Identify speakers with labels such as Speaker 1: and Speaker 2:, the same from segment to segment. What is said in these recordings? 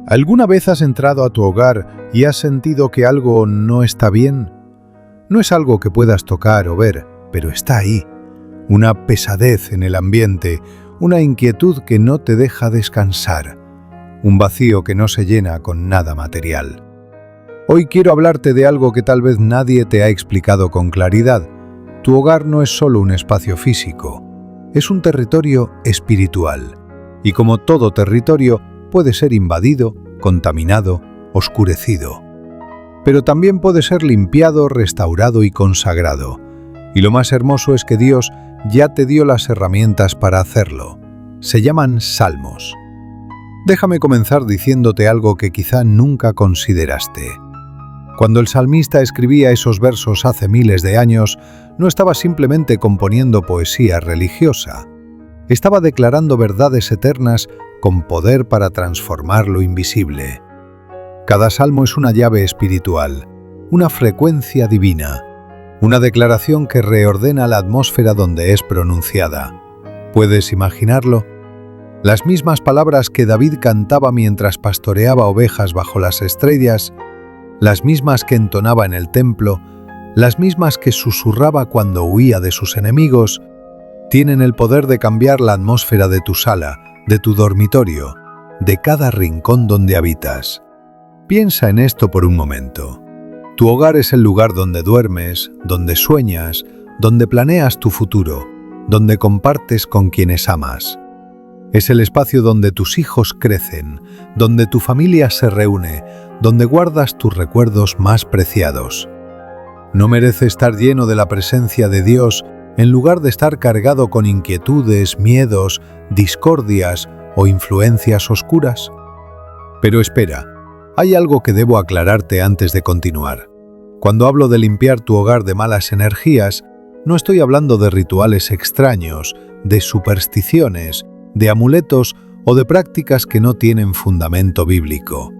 Speaker 1: ¿Alguna vez has entrado a tu hogar y has sentido que algo no está bien? No es algo que puedas tocar o ver, pero está ahí. Una pesadez en el ambiente, una inquietud que no te deja descansar, un vacío que no se llena con nada material. Hoy quiero hablarte de algo que tal vez nadie te ha explicado con claridad. Tu hogar no es solo un espacio físico, es un territorio espiritual. Y como todo territorio, puede ser invadido, contaminado, oscurecido. Pero también puede ser limpiado, restaurado y consagrado. Y lo más hermoso es que Dios ya te dio las herramientas para hacerlo. Se llaman salmos. Déjame comenzar diciéndote algo que quizá nunca consideraste. Cuando el salmista escribía esos versos hace miles de años, no estaba simplemente componiendo poesía religiosa. Estaba declarando verdades eternas con poder para transformar lo invisible. Cada salmo es una llave espiritual, una frecuencia divina, una declaración que reordena la atmósfera donde es pronunciada. ¿Puedes imaginarlo? Las mismas palabras que David cantaba mientras pastoreaba ovejas bajo las estrellas, las mismas que entonaba en el templo, las mismas que susurraba cuando huía de sus enemigos, tienen el poder de cambiar la atmósfera de tu sala, de tu dormitorio, de cada rincón donde habitas. Piensa en esto por un momento. Tu hogar es el lugar donde duermes, donde sueñas, donde planeas tu futuro, donde compartes con quienes amas. Es el espacio donde tus hijos crecen, donde tu familia se reúne, donde guardas tus recuerdos más preciados. ¿No merece estar lleno de la presencia de Dios en lugar de estar cargado con inquietudes, miedos, discordias o influencias oscuras? Pero espera, hay algo que debo aclararte antes de continuar. Cuando hablo de limpiar tu hogar de malas energías, no estoy hablando de rituales extraños, de supersticiones, de amuletos o de prácticas que no tienen fundamento bíblico.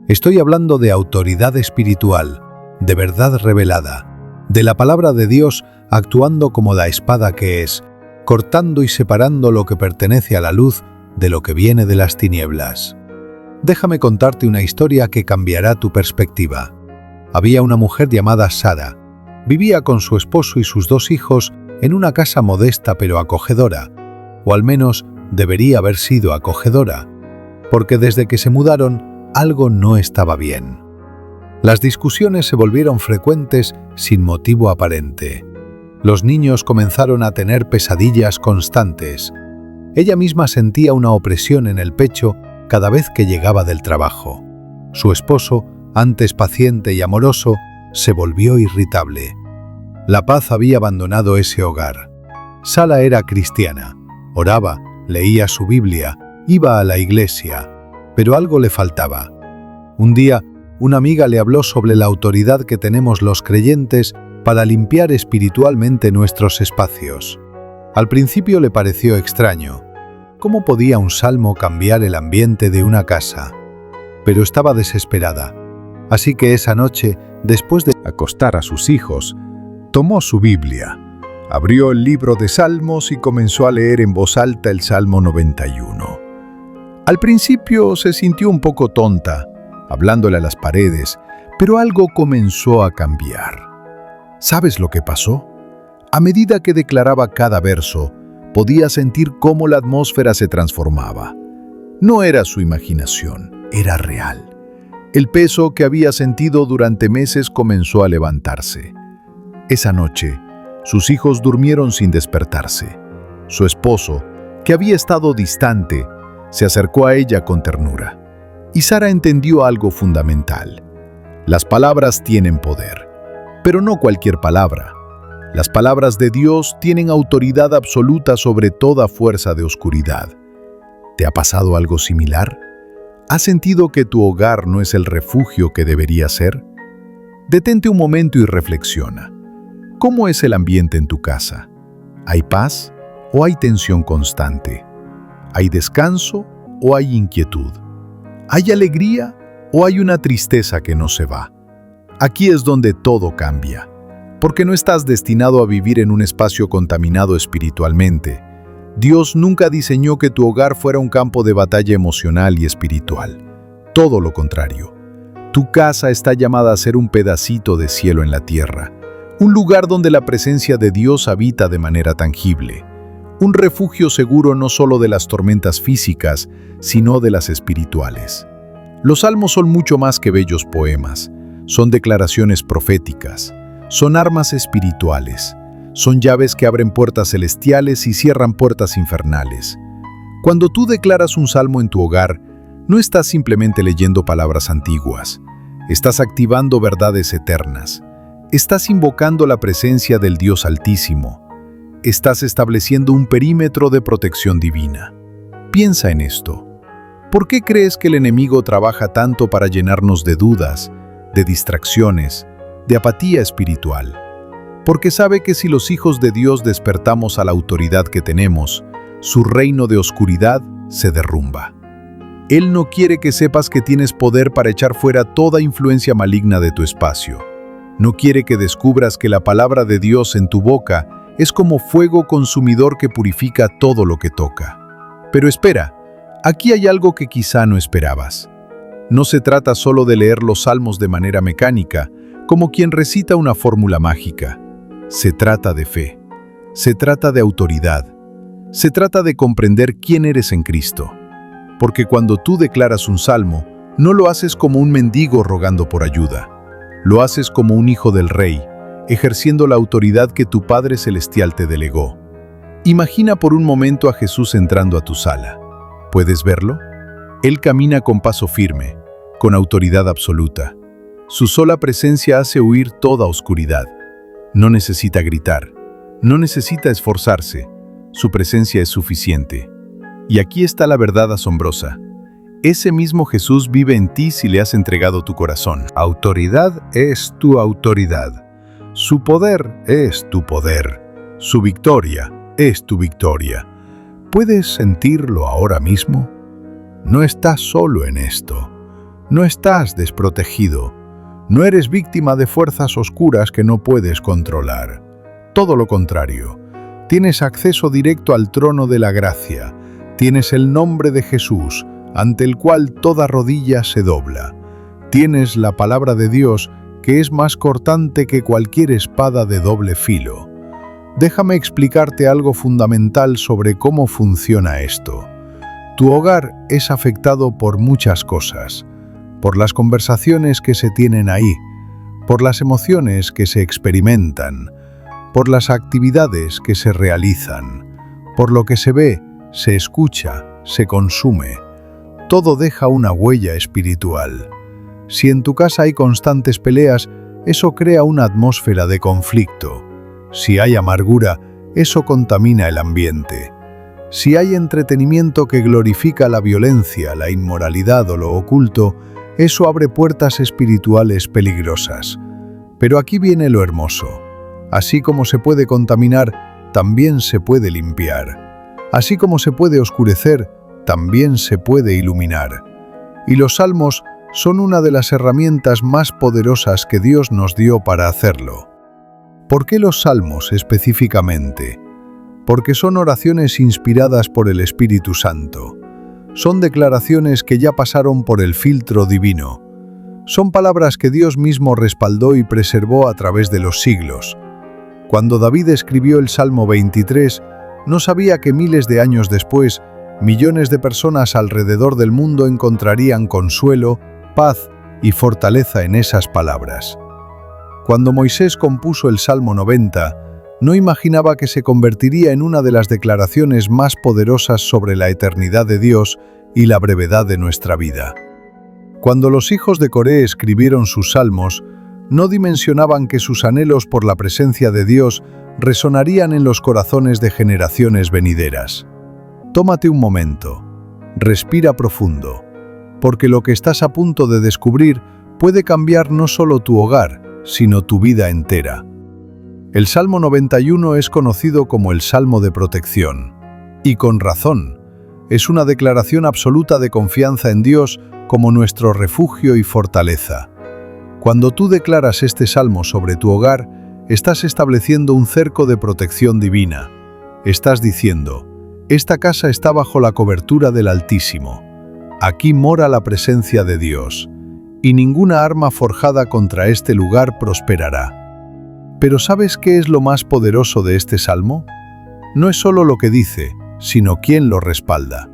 Speaker 1: Estoy hablando de autoridad espiritual, de verdad revelada, de la palabra de Dios actuando como la espada que es, cortando y separando lo que pertenece a la luz de lo que viene de las tinieblas. Déjame contarte una historia que cambiará tu perspectiva. Había una mujer llamada Sara. Vivía con su esposo y sus 2 hijos en una casa modesta pero acogedora, o al menos debería haber sido acogedora, porque desde que se mudaron, algo no estaba bien. Las discusiones se volvieron frecuentes sin motivo aparente. Los niños comenzaron a tener pesadillas constantes. Ella misma sentía una opresión en el pecho cada vez que llegaba del trabajo. Su esposo, antes paciente y amoroso, se volvió irritable. La paz había abandonado ese hogar. Sara era cristiana, oraba, leía su Biblia, iba a la iglesia, pero algo le faltaba. Un día, una amiga le habló sobre la autoridad que tenemos los creyentes para limpiar espiritualmente nuestros espacios. Al principio le pareció extraño. ¿Cómo podía un salmo cambiar el ambiente de una casa? Pero estaba desesperada. Así que esa noche, después de acostar a sus hijos, tomó su Biblia, abrió el libro de Salmos y comenzó a leer en voz alta el Salmo 91. Al principio se sintió un poco tonta, hablándole a las paredes, pero algo comenzó a cambiar. ¿Sabes lo que pasó? A medida que declaraba cada verso, podía sentir cómo la atmósfera se transformaba. No era su imaginación, era real. El peso que había sentido durante meses comenzó a levantarse. Esa noche, sus hijos durmieron sin despertarse. Su esposo, que había estado distante, se acercó a ella con ternura. Y Sara entendió algo fundamental. Las palabras tienen poder, pero no cualquier palabra. Las palabras de Dios tienen autoridad absoluta sobre toda fuerza de oscuridad. ¿Te ha pasado algo similar? ¿Has sentido que tu hogar no es el refugio que debería ser? Detente un momento y reflexiona. ¿Cómo es el ambiente en tu casa? ¿Hay paz o hay tensión constante? ¿Hay descanso o hay inquietud? ¿Hay alegría o hay una tristeza que no se va? Aquí es donde todo cambia, porque no estás destinado a vivir en un espacio contaminado espiritualmente. Dios nunca diseñó que tu hogar fuera un campo de batalla emocional y espiritual. Todo lo contrario. Tu casa está llamada a ser un pedacito de cielo en la tierra, un lugar donde la presencia de Dios habita de manera tangible, un refugio seguro no solo de las tormentas físicas, sino de las espirituales. Los salmos son mucho más que bellos poemas, son declaraciones proféticas, son armas espirituales, son llaves que abren puertas celestiales y cierran puertas infernales. Cuando tú declaras un salmo en tu hogar, no estás simplemente leyendo palabras antiguas, estás activando verdades eternas, estás invocando la presencia del Dios Altísimo, estás estableciendo un perímetro de protección divina. Piensa en esto. ¿Por qué crees que el enemigo trabaja tanto para llenarnos de dudas, de distracciones, de apatía espiritual? Porque sabe que si los hijos de Dios despertamos a la autoridad que tenemos, su reino de oscuridad se derrumba. Él no quiere que sepas que tienes poder para echar fuera toda influencia maligna de tu espacio. No quiere que descubras que la palabra de Dios en tu boca es como fuego consumidor que purifica todo lo que toca. Pero espera, aquí hay algo que quizá no esperabas. No se trata solo de leer los salmos de manera mecánica, como quien recita una fórmula mágica. Se trata de fe, se trata de autoridad, se trata de comprender quién eres en Cristo. Porque cuando tú declaras un salmo, no lo haces como un mendigo rogando por ayuda. Lo haces como un hijo del Rey, ejerciendo la autoridad que tu Padre Celestial te delegó. Imagina por un momento a Jesús entrando a tu sala. ¿Puedes verlo? Él camina con paso firme, con autoridad absoluta. Su sola presencia hace huir toda oscuridad. No necesita gritar, no necesita esforzarse. Su presencia es suficiente. Y aquí está la verdad asombrosa. Ese mismo Jesús vive en ti si le has entregado tu corazón. Autoridad es tu autoridad. Su poder es tu poder. Su victoria es tu victoria. ¿Puedes sentirlo ahora mismo? No estás solo en esto. No estás desprotegido. No eres víctima de fuerzas oscuras que no puedes controlar. Todo lo contrario. Tienes acceso directo al trono de la gracia. Tienes el nombre de Jesús, ante el cual toda rodilla se dobla. Tienes la palabra de Dios, que es más cortante que cualquier espada de doble filo. Déjame explicarte algo fundamental sobre cómo funciona esto. Tu hogar es afectado por muchas cosas, por las conversaciones que se tienen ahí, por las emociones que se experimentan, por las actividades que se realizan, por lo que se ve, se escucha, se consume. Todo deja una huella espiritual. Si en tu casa hay constantes peleas, eso crea una atmósfera de conflicto. Si hay amargura, eso contamina el ambiente. Si hay entretenimiento que glorifica la violencia, la inmoralidad o lo oculto, eso abre puertas espirituales peligrosas. Pero aquí viene lo hermoso. Así como se puede contaminar, también se puede limpiar. Así como se puede oscurecer, también se puede iluminar. Y los salmos son una de las herramientas más poderosas que Dios nos dio para hacerlo. ¿Por qué los salmos específicamente? Porque son oraciones inspiradas por el Espíritu Santo. Son declaraciones que ya pasaron por el filtro divino. Son palabras que Dios mismo respaldó y preservó a través de los siglos. Cuando David escribió el Salmo 23, no sabía que miles de años después, millones de personas alrededor del mundo encontrarían consuelo, paz y fortaleza en esas palabras. Cuando Moisés compuso el Salmo 90, no imaginaba que se convertiría en una de las declaraciones más poderosas sobre la eternidad de Dios y la brevedad de nuestra vida. Cuando los hijos de Coré escribieron sus salmos, no dimensionaban que sus anhelos por la presencia de Dios resonarían en los corazones de generaciones venideras. Tómate un momento, respira profundo, porque lo que estás a punto de descubrir puede cambiar no solo tu hogar, sino tu vida entera. El Salmo 91 es conocido como el Salmo de protección, y con razón. Es una declaración absoluta de confianza en Dios como nuestro refugio y fortaleza. Cuando tú declaras este salmo sobre tu hogar, estás estableciendo un cerco de protección divina. Estás diciendo, esta casa está bajo la cobertura del Altísimo. Aquí mora la presencia de Dios, y ninguna arma forjada contra este lugar prosperará. Pero ¿sabes qué es lo más poderoso de este salmo? No es solo lo que dice, sino quién lo respalda.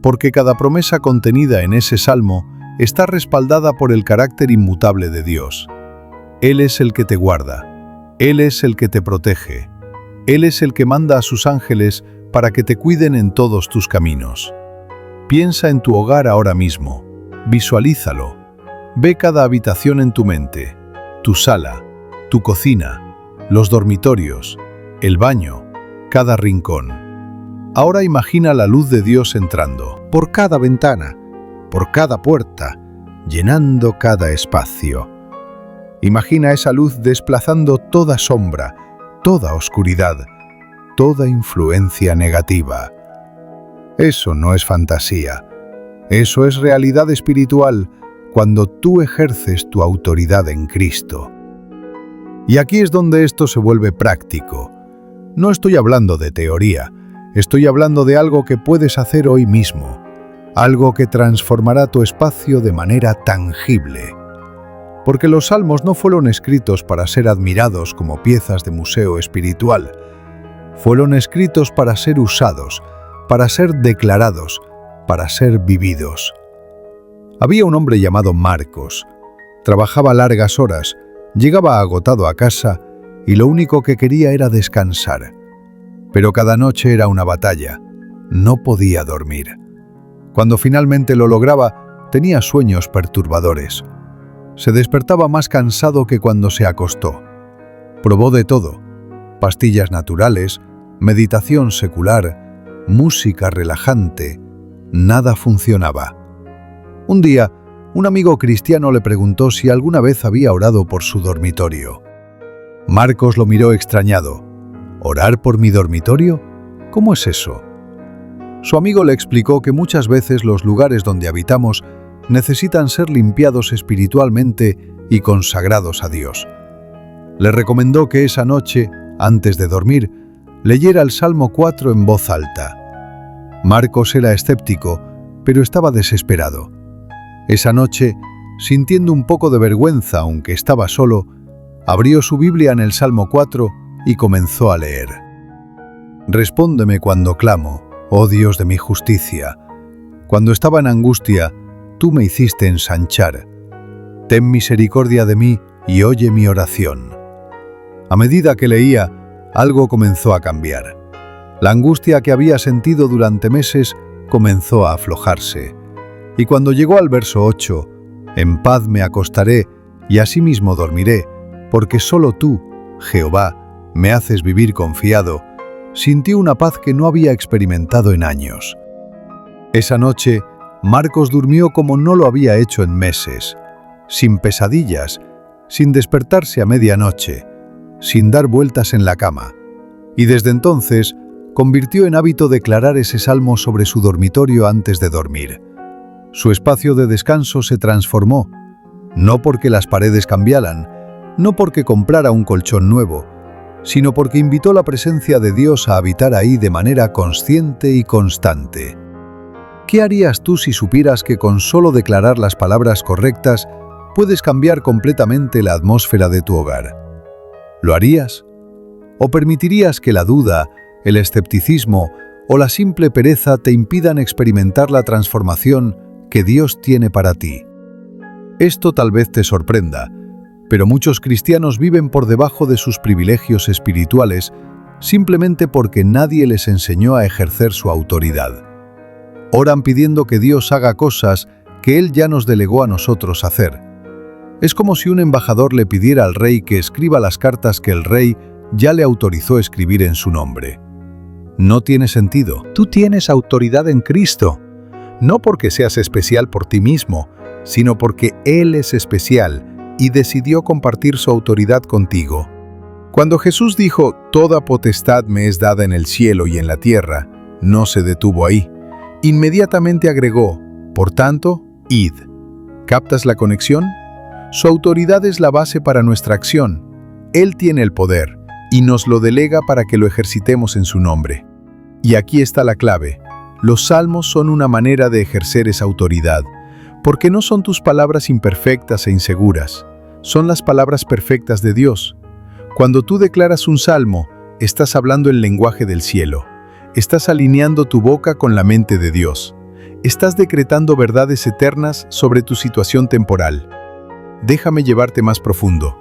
Speaker 1: Porque cada promesa contenida en ese salmo está respaldada por el carácter inmutable de Dios. Él es el que te guarda, Él es el que te protege, Él es el que manda a sus ángeles para que te cuiden en todos tus caminos. Piensa en tu hogar ahora mismo, visualízalo, ve cada habitación en tu mente, tu sala, tu cocina, los dormitorios, el baño, cada rincón. Ahora imagina la luz de Dios entrando por cada ventana, por cada puerta, llenando cada espacio. Imagina esa luz desplazando toda sombra, toda oscuridad, toda influencia negativa. Eso no es fantasía, eso es realidad espiritual cuando tú ejerces tu autoridad en Cristo. Y aquí es donde esto se vuelve práctico. No estoy hablando de teoría, estoy hablando de algo que puedes hacer hoy mismo, algo que transformará tu espacio de manera tangible. Porque los salmos no fueron escritos para ser admirados como piezas de museo espiritual, fueron escritos para ser usados, para ser declarados, para ser vividos. Había un hombre llamado Marcos. Trabajaba largas horas, llegaba agotado a casa y lo único que quería era descansar. Pero cada noche era una batalla. No podía dormir. Cuando finalmente lo lograba, tenía sueños perturbadores. Se despertaba más cansado que cuando se acostó. Probó de todo: pastillas naturales, meditación secular, música relajante. Nada funcionaba. Un día, un amigo cristiano le preguntó si alguna vez había orado por su dormitorio. Marcos lo miró extrañado. ¿Orar por mi dormitorio? ¿Cómo es eso? Su amigo le explicó que muchas veces los lugares donde habitamos necesitan ser limpiados espiritualmente y consagrados a Dios. Le recomendó que esa noche, antes de dormir, leyera el Salmo 4 en voz alta. Marcos era escéptico, pero estaba desesperado. Esa noche, sintiendo un poco de vergüenza aunque estaba solo, abrió su Biblia en el Salmo 4 y comenzó a leer. Respóndeme cuando clamo, oh Dios de mi justicia. Cuando estaba en angustia, tú me hiciste ensanchar. Ten misericordia de mí y oye mi oración. A medida que leía, algo comenzó a cambiar. La angustia que había sentido durante meses comenzó a aflojarse. Y cuando llegó al verso 8, en paz me acostaré y asimismo dormiré, porque solo tú, Jehová, me haces vivir confiado, sintió una paz que no había experimentado en años. Esa noche, Marcos durmió como no lo había hecho en meses, sin pesadillas, sin despertarse a medianoche, sin dar vueltas en la cama. Y desde entonces, convirtió en hábito declarar ese salmo sobre su dormitorio antes de dormir. Su espacio de descanso se transformó, no porque las paredes cambiaran, no porque comprara un colchón nuevo, sino porque invitó la presencia de Dios a habitar ahí de manera consciente y constante. ¿Qué harías tú si supieras que con solo declarar las palabras correctas puedes cambiar completamente la atmósfera de tu hogar? ¿Lo harías? ¿O permitirías que la duda, el escepticismo o la simple pereza te impidan experimentar la transformación que Dios tiene para ti? Esto tal vez te sorprenda, pero muchos cristianos viven por debajo de sus privilegios espirituales simplemente porque nadie les enseñó a ejercer su autoridad. Oran pidiendo que Dios haga cosas que Él ya nos delegó a nosotros hacer. Es como si un embajador le pidiera al rey que escriba las cartas que el rey ya le autorizó escribir en su nombre. No tiene sentido. Tú tienes autoridad en Cristo, no porque seas especial por ti mismo, sino porque Él es especial y decidió compartir su autoridad contigo. Cuando Jesús dijo, «Toda potestad me es dada en el cielo y en la tierra», no se detuvo ahí. Inmediatamente agregó, «Por tanto, id». ¿Captas la conexión? Su autoridad es la base para nuestra acción. Él tiene el poder y nos lo delega para que lo ejercitemos en su nombre. Y aquí está la clave. Los salmos son una manera de ejercer esa autoridad, porque no son tus palabras imperfectas e inseguras, son las palabras perfectas de Dios. Cuando tú declaras un salmo, estás hablando el lenguaje del cielo, estás alineando tu boca con la mente de Dios, estás decretando verdades eternas sobre tu situación temporal. Déjame llevarte más profundo.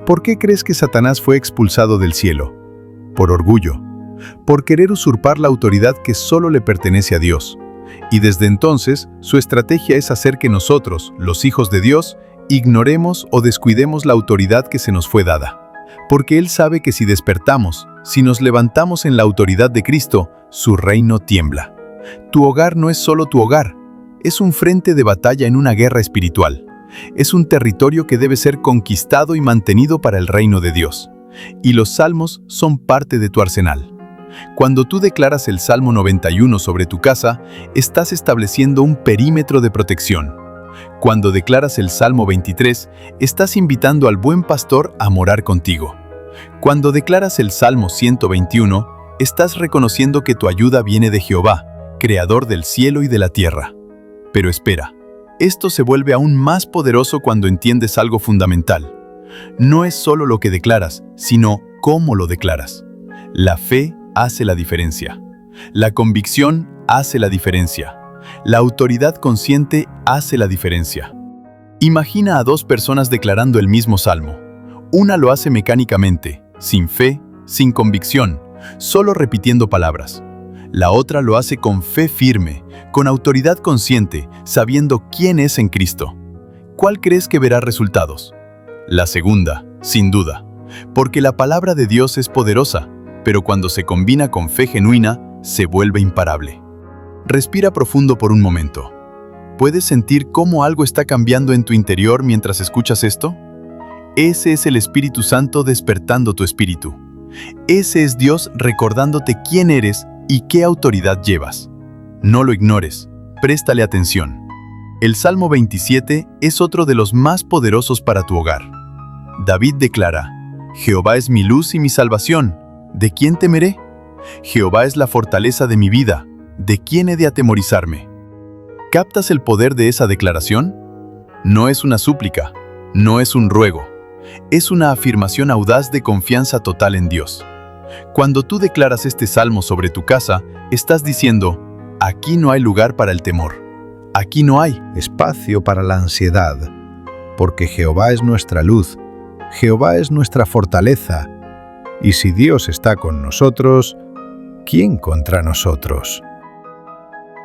Speaker 1: ¿Por qué crees que Satanás fue expulsado del cielo? Por orgullo, por querer usurpar la autoridad que solo le pertenece a Dios. Y desde entonces, su estrategia es hacer que nosotros, los hijos de Dios, ignoremos o descuidemos la autoridad que se nos fue dada. Porque Él sabe que si despertamos, si nos levantamos en la autoridad de Cristo, su reino tiembla. Tu hogar no es solo tu hogar, es un frente de batalla en una guerra espiritual. Es un territorio que debe ser conquistado y mantenido para el reino de Dios. Y los salmos son parte de tu arsenal. Cuando tú declaras el Salmo 91 sobre tu casa, estás estableciendo un perímetro de protección. Cuando declaras el Salmo 23, estás invitando al buen pastor a morar contigo. Cuando declaras el Salmo 121, estás reconociendo que tu ayuda viene de Jehová, creador del cielo y de la tierra. Pero espera, esto se vuelve aún más poderoso cuando entiendes algo fundamental. No es solo lo que declaras, sino cómo lo declaras. La fe hace la diferencia. La convicción hace la diferencia. La autoridad consciente hace la diferencia. Imagina a dos personas declarando el mismo salmo. Una lo hace mecánicamente, sin fe, sin convicción, solo repitiendo palabras. La otra lo hace con fe firme, con autoridad consciente, sabiendo quién es en Cristo. ¿Cuál crees que verá resultados? La segunda, sin duda, porque la palabra de Dios es poderosa, pero cuando se combina con fe genuina, se vuelve imparable. Respira profundo por un momento. ¿Puedes sentir cómo algo está cambiando en tu interior mientras escuchas esto? Ese es el Espíritu Santo despertando tu espíritu. Ese es Dios recordándote quién eres y qué autoridad llevas. No lo ignores, préstale atención. El Salmo 27 es otro de los más poderosos para tu hogar. David declara: Jehová es mi luz y mi salvación, ¿de quién temeré? Jehová es la fortaleza de mi vida, ¿de quién he de atemorizarme? ¿Captas el poder de esa declaración? No es una súplica, no es un ruego, es una afirmación audaz de confianza total en Dios. Cuando tú declaras este salmo sobre tu casa, estás diciendo: aquí no hay lugar para el temor, aquí no hay
Speaker 2: espacio para la ansiedad, porque Jehová es nuestra luz, Jehová es nuestra fortaleza, y si Dios está con nosotros, ¿quién contra nosotros?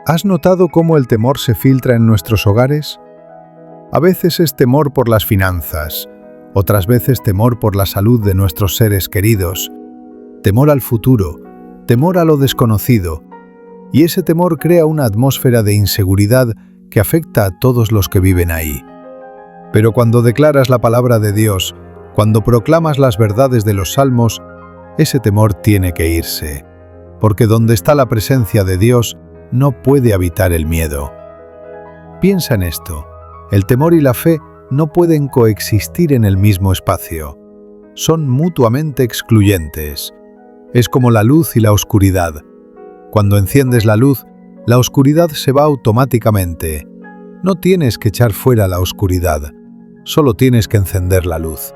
Speaker 2: ¿Has notado cómo el temor se filtra en nuestros hogares? A veces es temor por las finanzas, otras veces temor por la salud de nuestros seres queridos, temor al futuro, temor a lo desconocido, y ese temor crea una atmósfera de inseguridad que afecta a todos los que viven ahí. Pero cuando declaras la palabra de Dios, cuando proclamas las verdades de los salmos, ese temor tiene que irse, porque donde está la presencia de Dios, no puede habitar el miedo. Piensa en esto, el temor y la fe no pueden coexistir en el mismo espacio. Son mutuamente excluyentes. Es como la luz y la oscuridad. Cuando enciendes la luz, la oscuridad se va automáticamente. No tienes que echar fuera la oscuridad, solo tienes que encender la luz.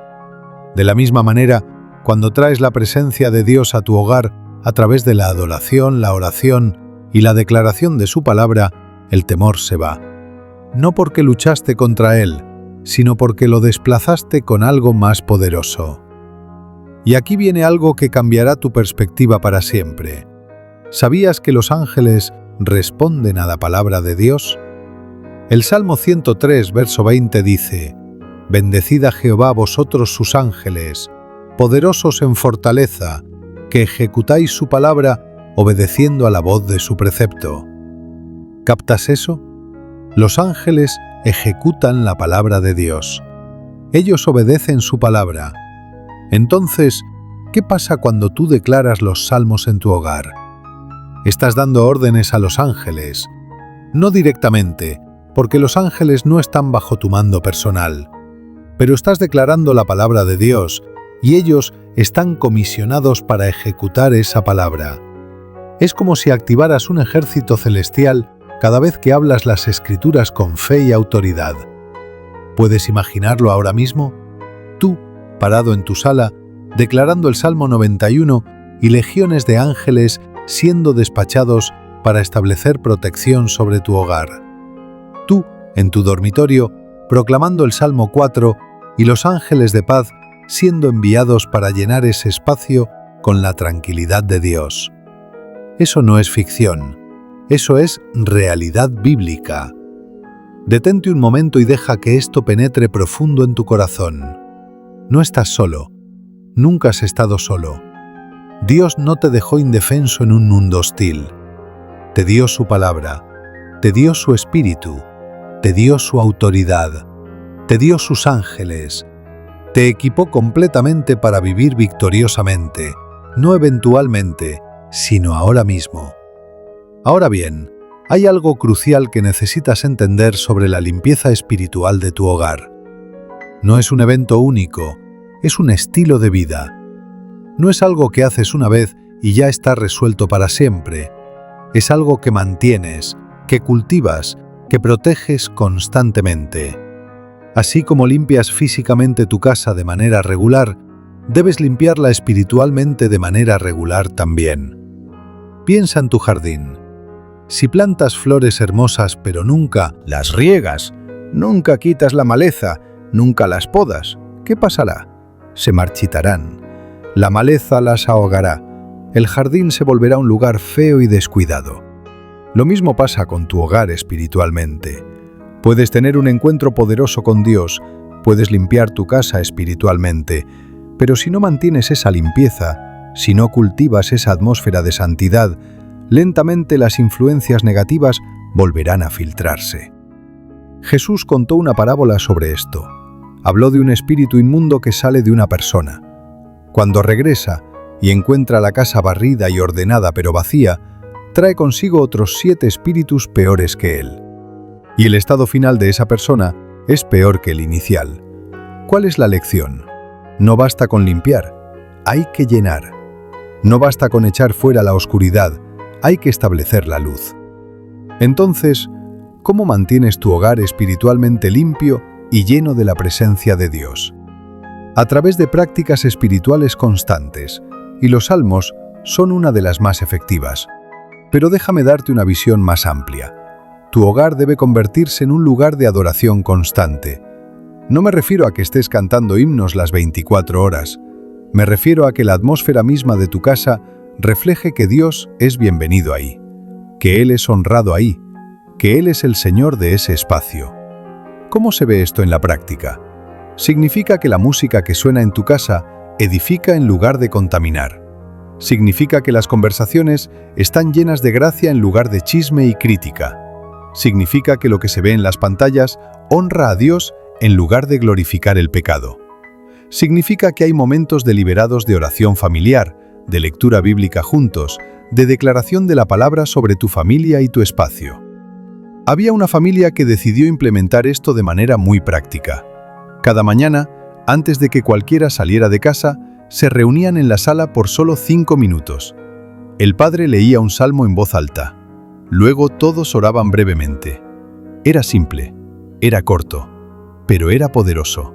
Speaker 2: De la misma manera, cuando traes la presencia de Dios a tu hogar a través de la adoración, la oración y la declaración de su palabra, el temor se va. No porque luchaste contra él, sino porque lo desplazaste con algo más poderoso. Y aquí viene algo que cambiará tu perspectiva para siempre. ¿Sabías que los ángeles responden a la palabra de Dios? El Salmo 103, verso 20 dice: Bendecid a Jehová vosotros sus ángeles, poderosos en fortaleza, que ejecutáis su palabra obedeciendo a la voz de su precepto. ¿Captas eso? Los ángeles ejecutan la palabra de Dios. Ellos obedecen su palabra. Entonces, ¿qué pasa cuando tú declaras los salmos en tu hogar? Estás dando órdenes a los ángeles, no directamente, porque los ángeles no están bajo tu mando personal, pero estás declarando la palabra de Dios y ellos están comisionados para ejecutar esa palabra.
Speaker 1: Es como si activaras un ejército celestial cada vez que hablas las Escrituras con fe y autoridad. ¿Puedes imaginarlo ahora mismo? Tú, parado en tu sala, declarando el Salmo 91 y legiones de ángeles siendo despachados para establecer protección sobre tu hogar. Tú, en tu dormitorio, proclamando el Salmo 4 y los ángeles de paz siendo enviados para llenar ese espacio con la tranquilidad de Dios. Eso no es ficción, eso es realidad bíblica. Detente un momento y deja que esto penetre profundo en tu corazón. No estás solo, nunca has estado solo. Dios no te dejó indefenso en un mundo hostil. Te dio su palabra, te dio su espíritu, te dio su autoridad, te dio sus ángeles, te equipó completamente para vivir victoriosamente, no eventualmente, sino ahora mismo. Ahora bien, hay algo crucial que necesitas entender sobre la limpieza espiritual de tu hogar. No es un evento único, es un estilo de vida. No es algo que haces una vez y ya está resuelto para siempre. Es algo que mantienes, que cultivas, que proteges constantemente. Así como limpias físicamente tu casa de manera regular, debes limpiarla espiritualmente de manera regular también. Piensa en tu jardín. Si plantas flores hermosas pero nunca
Speaker 2: Las riegas, nunca quitas la maleza, nunca las podas, ¿qué pasará? Se marchitarán. La maleza las ahogará. El jardín se volverá un lugar feo y descuidado. Lo mismo pasa con tu hogar espiritualmente. Puedes tener un encuentro poderoso con Dios, puedes limpiar tu casa espiritualmente, pero si no mantienes esa limpieza, si no cultivas esa atmósfera de santidad, lentamente las influencias negativas volverán a filtrarse. Jesús contó una parábola sobre esto. Habló de un espíritu inmundo que sale de una persona. Cuando regresa y encuentra la casa barrida y ordenada pero vacía, trae consigo otros 7 espíritus peores que él. Y el estado final de esa persona es peor que el inicial. ¿Cuál es la lección? No basta con limpiar, hay que llenar. No basta con echar fuera la oscuridad, hay que establecer la luz. Entonces, ¿cómo mantienes tu hogar espiritualmente limpio y lleno de la presencia de Dios? A través de prácticas espirituales constantes, y los salmos son una de las más efectivas. Pero déjame darte una visión más amplia. Tu hogar debe convertirse en un lugar de adoración constante. No me refiero a que estés cantando himnos las 24 horas. Me refiero a que la atmósfera misma de tu casa refleje que Dios es bienvenido ahí, que Él es honrado ahí, que Él es el Señor de ese espacio. ¿Cómo se ve esto en la práctica? Significa que la música que suena en tu casa edifica en lugar de contaminar. Significa que las conversaciones están llenas de gracia en lugar de chisme y crítica. Significa que lo que se ve en las pantallas honra a Dios en lugar de glorificar el pecado. Significa que hay momentos deliberados de oración familiar, de lectura bíblica juntos, de declaración de la palabra sobre tu familia y tu espacio. Había una familia que decidió implementar esto de manera muy práctica. Cada mañana, antes de que cualquiera saliera de casa, se reunían en la sala por solo 5 minutos. El padre leía un salmo en voz alta. Luego todos oraban brevemente. Era simple, era corto, pero era poderoso.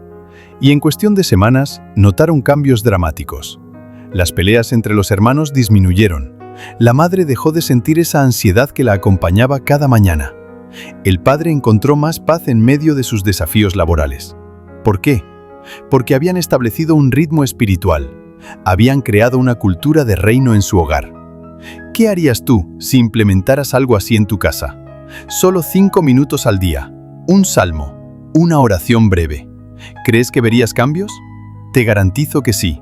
Speaker 2: Y en cuestión de semanas notaron cambios dramáticos. Las peleas entre los hermanos disminuyeron. La madre dejó de sentir esa ansiedad que la acompañaba cada mañana. El padre encontró más paz en medio de sus desafíos laborales. ¿Por qué? Porque habían establecido un ritmo espiritual. Habían creado una cultura de reino en su hogar. ¿Qué harías tú si implementaras algo así en tu casa? Solo 5 minutos al día, un salmo, una oración breve. ¿Crees que verías cambios? Te garantizo que sí,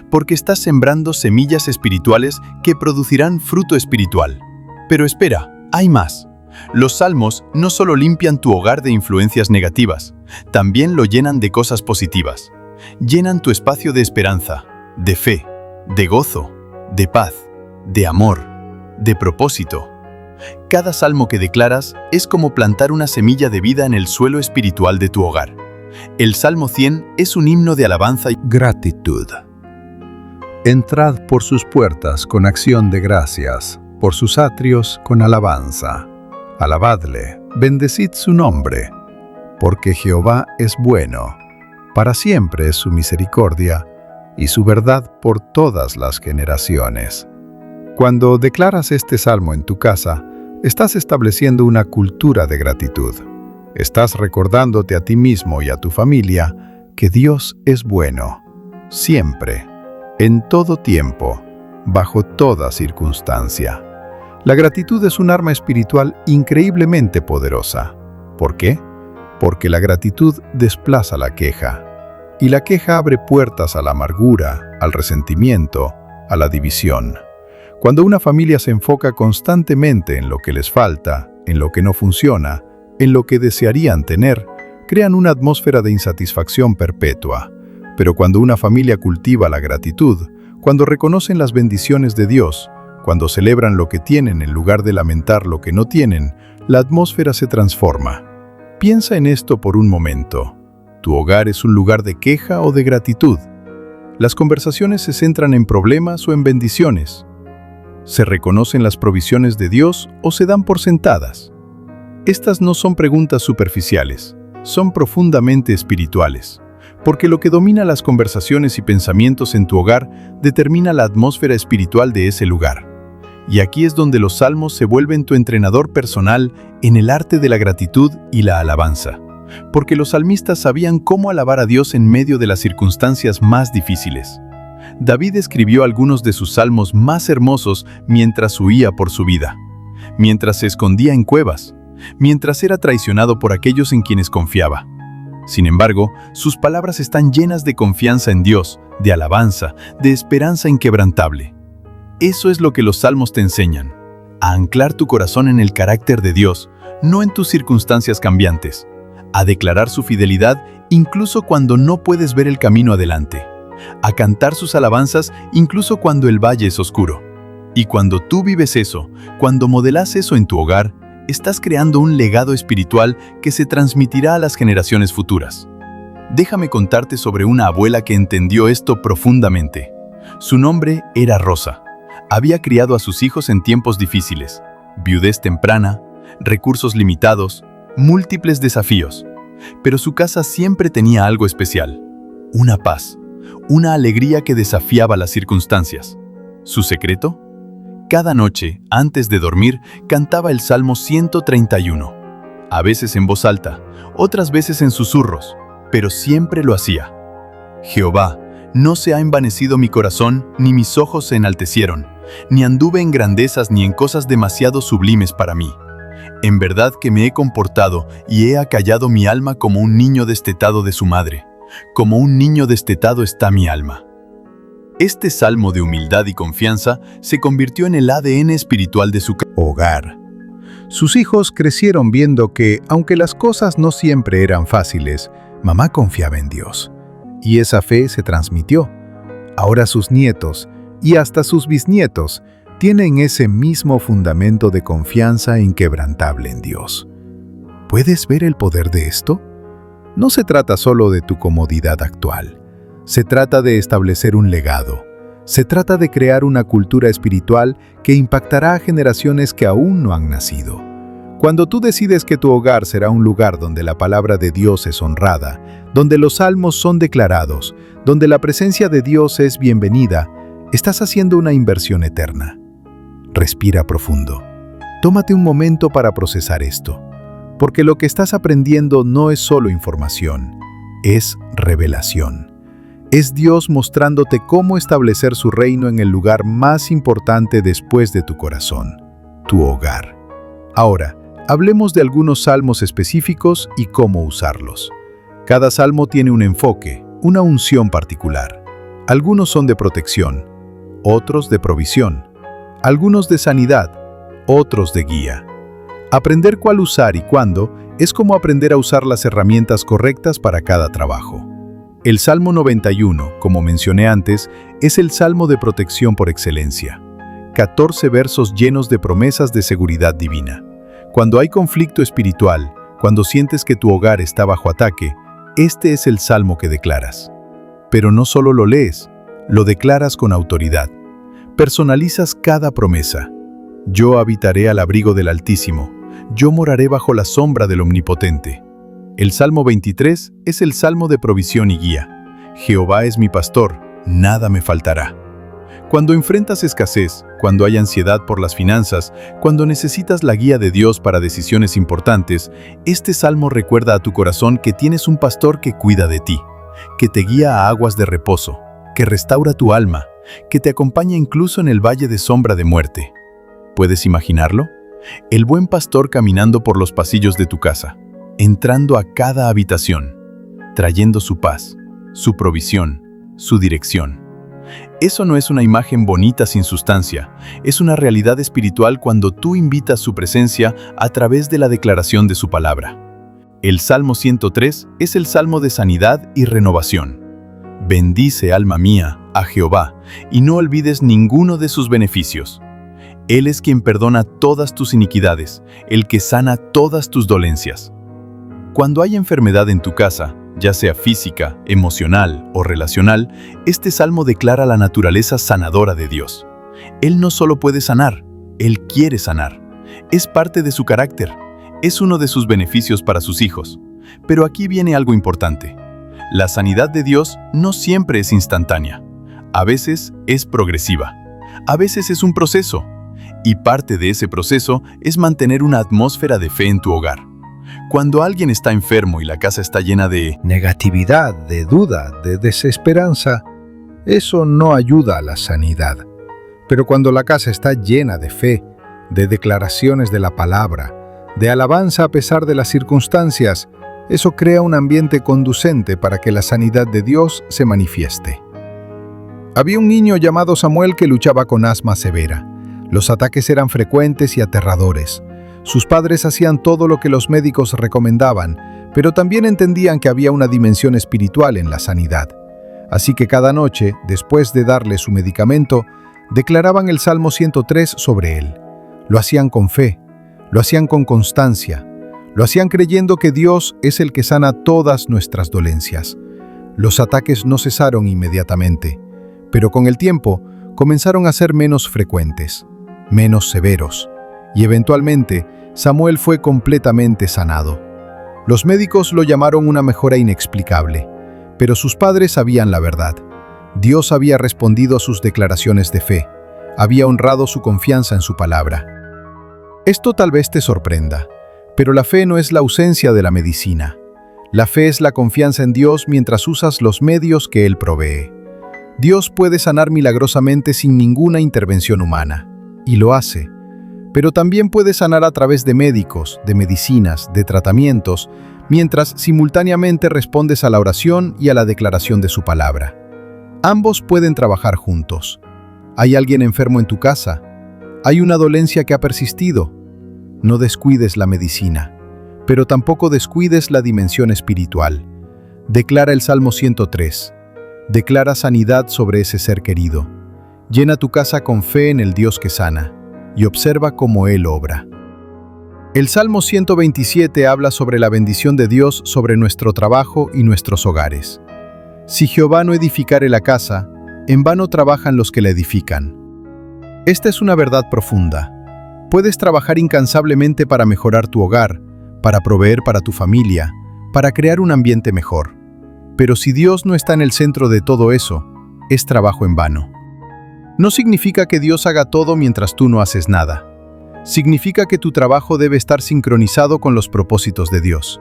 Speaker 2: porque estás sembrando semillas espirituales que producirán fruto espiritual. Pero espera, hay más. Los salmos no solo limpian tu hogar de influencias negativas, también lo llenan de cosas positivas. Llenan tu espacio de esperanza, de fe, de gozo, de paz, de amor, de propósito. Cada salmo que declaras es como plantar una semilla de vida en el suelo espiritual de tu hogar. El Salmo 100 es un himno de alabanza y gratitud. Entrad por sus puertas con acción de gracias, por sus atrios con alabanza. Alabadle, bendecid su nombre, porque Jehová es bueno, para siempre es su misericordia y su verdad por todas las generaciones. Cuando declaras este salmo en tu casa, estás estableciendo una cultura de gratitud. Estás recordándote a ti mismo y a tu familia que Dios es bueno, siempre, en todo tiempo, bajo toda circunstancia. La gratitud es un arma espiritual increíblemente poderosa. ¿Por qué? Porque la gratitud desplaza la queja, y la queja abre puertas a la amargura, al resentimiento, a la división. Cuando una familia se enfoca constantemente en lo que les falta, en lo que no funciona, en lo que desearían tener, crean una atmósfera de insatisfacción perpetua. Pero cuando una familia cultiva la gratitud, cuando reconocen las bendiciones de Dios, cuando celebran lo que tienen en lugar de lamentar lo que no tienen, la atmósfera se transforma. Piensa en esto por un momento. ¿Tu hogar es un lugar de queja o de gratitud? ¿Las conversaciones se centran en problemas o en bendiciones? ¿Se reconocen las provisiones de Dios o se dan por sentadas? Estas no son preguntas superficiales, son profundamente espirituales, porque lo que domina las conversaciones y pensamientos en tu hogar determina la atmósfera espiritual de ese lugar. Y aquí es donde los salmos se vuelven tu entrenador personal en el arte de la gratitud y la alabanza, porque los salmistas sabían cómo alabar a Dios en medio de las circunstancias más difíciles. David escribió algunos de sus salmos más hermosos mientras huía por su vida, mientras se escondía en cuevas, mientras era traicionado por aquellos en quienes confiaba. Sin embargo, sus palabras están llenas de confianza en Dios, de alabanza, de esperanza inquebrantable. Eso es lo que los salmos te enseñan, a anclar tu corazón en el carácter de Dios, no en tus circunstancias cambiantes, a declarar su fidelidad incluso cuando no puedes ver el camino adelante, a cantar sus alabanzas incluso cuando el valle es oscuro. Y cuando tú vives eso, cuando modelas eso en tu hogar, estás creando un legado espiritual que se transmitirá a las generaciones futuras. Déjame contarte sobre una abuela que entendió esto profundamente. Su nombre era Rosa. Había criado a sus hijos en tiempos difíciles, viudez temprana, recursos limitados, múltiples desafíos. Pero su casa siempre tenía algo especial, una paz, una alegría que desafiaba las circunstancias. ¿Su secreto? Cada noche, antes de dormir, cantaba el Salmo 131, a veces en voz alta, otras veces en susurros, pero siempre lo hacía. Jehová, no se ha envanecido mi corazón, ni mis ojos se enaltecieron, ni anduve en grandezas ni en cosas demasiado sublimes para mí. En verdad que me he comportado y he acallado mi alma como un niño destetado de su madre. Como un niño destetado está mi alma. Este salmo de humildad y confianza se convirtió en el ADN espiritual de su hogar. Sus hijos crecieron viendo que, aunque las cosas no siempre eran fáciles, mamá confiaba en Dios. Y esa fe se transmitió. Ahora sus nietos, y hasta sus bisnietos, tienen ese mismo fundamento de confianza inquebrantable en Dios. ¿Puedes ver el poder de esto? No se trata solo de tu comodidad actual. Se trata de establecer un legado. Se trata de crear una cultura espiritual que impactará a generaciones que aún no han nacido. Cuando tú decides que tu hogar será un lugar donde la palabra de Dios es honrada, donde los salmos son declarados, donde la presencia de Dios es bienvenida, estás haciendo una inversión eterna. Respira profundo. Tómate un momento para procesar esto, porque lo que estás aprendiendo no es solo información, es revelación. Es Dios mostrándote cómo establecer su reino en el lugar más importante después de tu corazón, tu hogar. Ahora, hablemos de algunos salmos específicos y cómo usarlos. Cada salmo tiene un enfoque, una unción particular. Algunos son de protección, otros de provisión, algunos de sanidad, otros de guía. Aprender cuál usar y cuándo es como aprender a usar las herramientas correctas para cada trabajo. El Salmo 91, como mencioné antes, es el salmo de protección por excelencia. 14 versos llenos de promesas de seguridad divina. Cuando hay conflicto espiritual, cuando sientes que tu hogar está bajo ataque, este es el salmo que declaras. Pero no solo lo lees, lo declaras con autoridad. Personalizas cada promesa. Yo habitaré al abrigo del Altísimo, yo moraré bajo la sombra del Omnipotente. El Salmo 23 es el salmo de provisión y guía. Jehová es mi pastor, nada me faltará. Cuando enfrentas escasez, cuando hay ansiedad por las finanzas, cuando necesitas la guía de Dios para decisiones importantes, este salmo recuerda a tu corazón que tienes un pastor que cuida de ti, que te guía a aguas de reposo, que restaura tu alma, que te acompaña incluso en el valle de sombra de muerte. ¿Puedes imaginarlo? El buen pastor caminando por los pasillos de tu casa, entrando a cada habitación, trayendo su paz, su provisión, su dirección. Eso no es una imagen bonita sin sustancia, es una realidad espiritual cuando tú invitas su presencia a través de la declaración de su palabra. El Salmo 103 es el salmo de sanidad y renovación. Bendice, alma mía, a Jehová, y no olvides ninguno de sus beneficios. Él es quien perdona todas tus iniquidades, el que sana todas tus dolencias. Cuando hay enfermedad en tu casa, ya sea física, emocional o relacional, este salmo declara la naturaleza sanadora de Dios. Él no solo puede sanar, Él quiere sanar. Es parte de su carácter, es uno de sus beneficios para sus hijos. Pero aquí viene algo importante. La sanidad de Dios no siempre es instantánea. A veces es progresiva. A veces es un proceso. Y parte de ese proceso es mantener una atmósfera de fe en tu hogar. Cuando alguien está enfermo y la casa está llena de
Speaker 1: negatividad, de duda, de desesperanza, eso no ayuda a la sanidad. Pero cuando la casa está llena de fe, de declaraciones de la palabra, de alabanza a pesar de las circunstancias, eso crea un ambiente conducente para que la sanidad de Dios se manifieste. Había un niño llamado Samuel que luchaba con asma severa. Los ataques eran frecuentes y aterradores. Sus padres hacían todo lo que los médicos recomendaban, pero también entendían que había una dimensión espiritual en la sanidad. Así que cada noche, después de darle su medicamento, declaraban el Salmo 103 sobre él. Lo hacían con fe, lo hacían con constancia, lo hacían creyendo que Dios es el que sana todas nuestras dolencias. Los ataques no cesaron inmediatamente, pero con el tiempo comenzaron a ser menos frecuentes, menos severos, y eventualmente Samuel fue completamente sanado. Los médicos lo llamaron una mejora inexplicable, pero sus padres sabían la verdad. Dios había respondido a sus declaraciones de fe, había honrado su confianza en su palabra. Esto tal vez te sorprenda, pero la fe no es la ausencia de la medicina. La fe es la confianza en Dios mientras usas los medios que Él provee. Dios puede sanar milagrosamente sin ninguna intervención humana, y lo hace. Pero también puede sanar a través de médicos, de medicinas, de tratamientos, mientras simultáneamente respondes a la oración y a la declaración de su palabra. Ambos pueden trabajar juntos. ¿Hay alguien enfermo en tu casa? ¿Hay una dolencia que ha persistido? No descuides la medicina, pero tampoco descuides la dimensión espiritual. Declara el Salmo 103. Declara sanidad sobre ese ser querido. Llena tu casa con fe en el Dios que sana, y observa cómo Él obra. El Salmo 127 habla sobre la bendición de Dios sobre nuestro trabajo y nuestros hogares. Si Jehová no edificare la casa, en vano trabajan los que la edifican. Esta es una verdad profunda. Puedes trabajar incansablemente para mejorar tu hogar, para proveer para tu familia, para crear un ambiente mejor. Pero si Dios no está en el centro de todo eso, es trabajo en vano. No significa que Dios haga todo mientras tú no haces nada. Significa que tu trabajo debe estar sincronizado con los propósitos de Dios.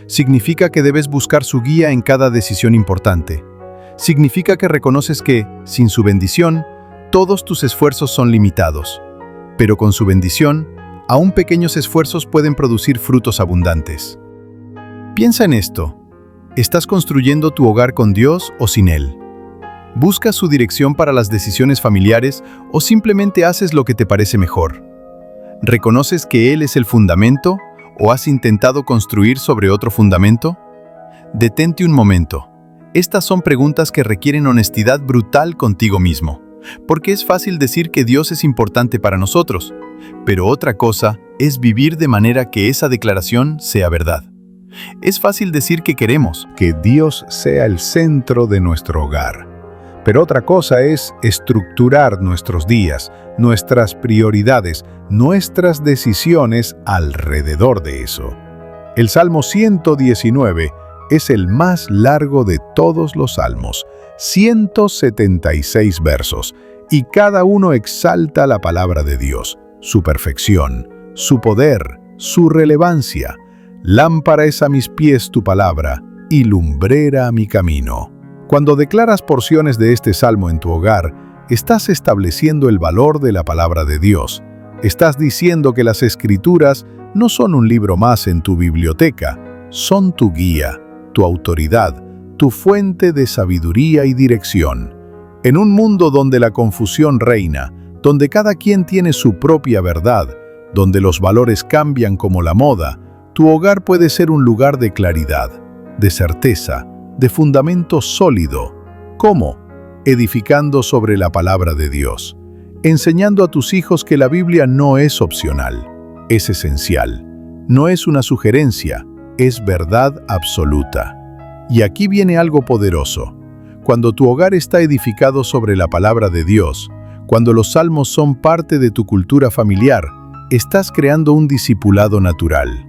Speaker 1: Significa que debes buscar su guía en cada decisión importante. Significa que reconoces que, sin su bendición, todos tus esfuerzos son limitados. Pero con su bendición, aún pequeños esfuerzos pueden producir frutos abundantes. Piensa en esto. ¿Estás construyendo tu hogar con Dios o sin Él? ¿Buscas su dirección para las decisiones familiares o simplemente haces lo que te parece mejor? ¿Reconoces que Él es el fundamento o has intentado construir sobre otro fundamento? Detente un momento. Estas son preguntas que requieren honestidad brutal contigo mismo, porque es fácil decir que Dios es importante para nosotros, pero otra cosa es vivir de manera que esa declaración sea verdad. Es fácil decir que queremos que Dios sea el centro de nuestro hogar, Pero otra cosa es estructurar nuestros días, nuestras prioridades, nuestras decisiones alrededor de eso. El Salmo 119 es el más largo de todos los salmos, 176 versos, y cada uno exalta la palabra de Dios, su perfección, su poder, su relevancia. Lámpara es a mis pies tu palabra, y lumbrera a mi camino. Cuando declaras porciones de este salmo en tu hogar, estás estableciendo el valor de la palabra de Dios. Estás diciendo que las Escrituras no son un libro más en tu biblioteca, son tu guía, tu autoridad, tu fuente de sabiduría y dirección. En un mundo donde la confusión reina, donde cada quien tiene su propia verdad, donde los valores cambian como la moda, tu hogar puede ser un lugar de claridad, de certeza, de fundamento sólido. ¿Cómo? Edificando sobre la palabra de Dios, enseñando a tus hijos que la Biblia no es opcional, es esencial, no es una sugerencia, es verdad absoluta. Y aquí viene algo poderoso. Cuando tu hogar está edificado sobre la palabra de Dios, cuando los salmos son parte de tu cultura familiar, estás creando un discipulado natural.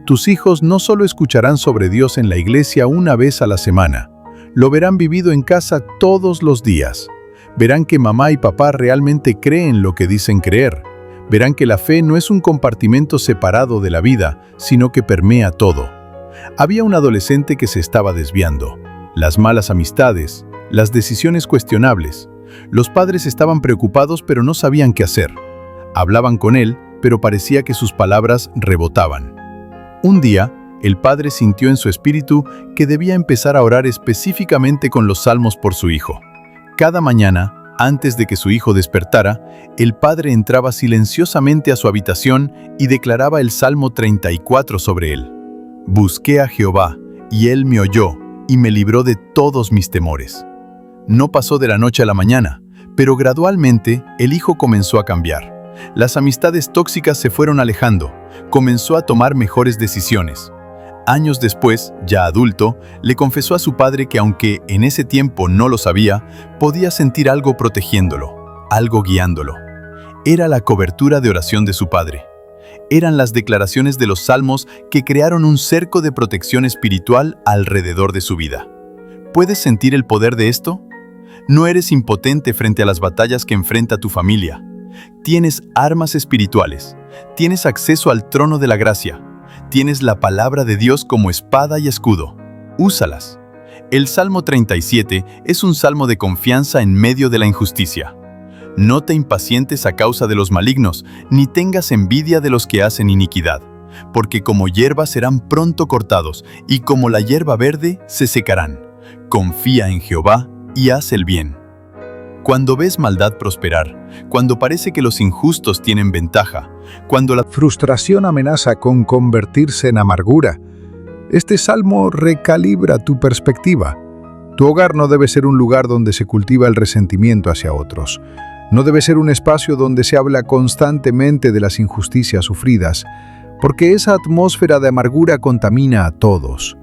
Speaker 1: Tus hijos no solo escucharán sobre Dios en la iglesia una vez a la semana, lo verán vivido en casa todos los días. Verán que mamá y papá realmente creen lo que dicen creer. Verán que la fe no es un compartimento separado de la vida, sino que permea todo. Había un adolescente que se estaba desviando. Las malas amistades, las decisiones cuestionables. Los padres estaban preocupados pero no sabían qué hacer. Hablaban con él, pero parecía que sus palabras rebotaban. Un día, el padre sintió en su espíritu que debía empezar a orar específicamente con los salmos por su hijo. Cada mañana, antes de que su hijo despertara, el padre entraba silenciosamente a su habitación y declaraba el Salmo 34 sobre él. Busqué a Jehová, y él me oyó, y me libró de todos mis temores. No pasó de la noche a la mañana, pero gradualmente el hijo comenzó a cambiar. Las amistades tóxicas se fueron alejando, comenzó a tomar mejores decisiones. Años después, ya adulto, le confesó a su padre que aunque en ese tiempo no lo sabía, podía sentir algo protegiéndolo, algo guiándolo. Era la cobertura de oración de su padre. Eran las declaraciones de los salmos que crearon un cerco de protección espiritual alrededor de su vida. ¿Puedes sentir el poder de esto? No eres impotente frente a las batallas que enfrenta tu familia. Tienes armas espirituales, tienes acceso al trono de la gracia, tienes la palabra de Dios como espada y escudo. Úsalas. El Salmo 37 es un salmo de confianza en medio de la injusticia. No te impacientes a causa de los malignos, ni tengas envidia de los que hacen iniquidad, porque como hierba serán pronto cortados, y como la hierba verde se secarán. Confía en Jehová y haz el bien. Cuando ves maldad prosperar, cuando parece que los injustos tienen ventaja, cuando la
Speaker 2: frustración amenaza con convertirse en amargura, este salmo recalibra tu perspectiva. Tu hogar no debe ser un lugar donde se cultiva el resentimiento hacia otros. No debe ser un espacio donde se habla constantemente de las injusticias sufridas, porque esa atmósfera de amargura contamina a todos.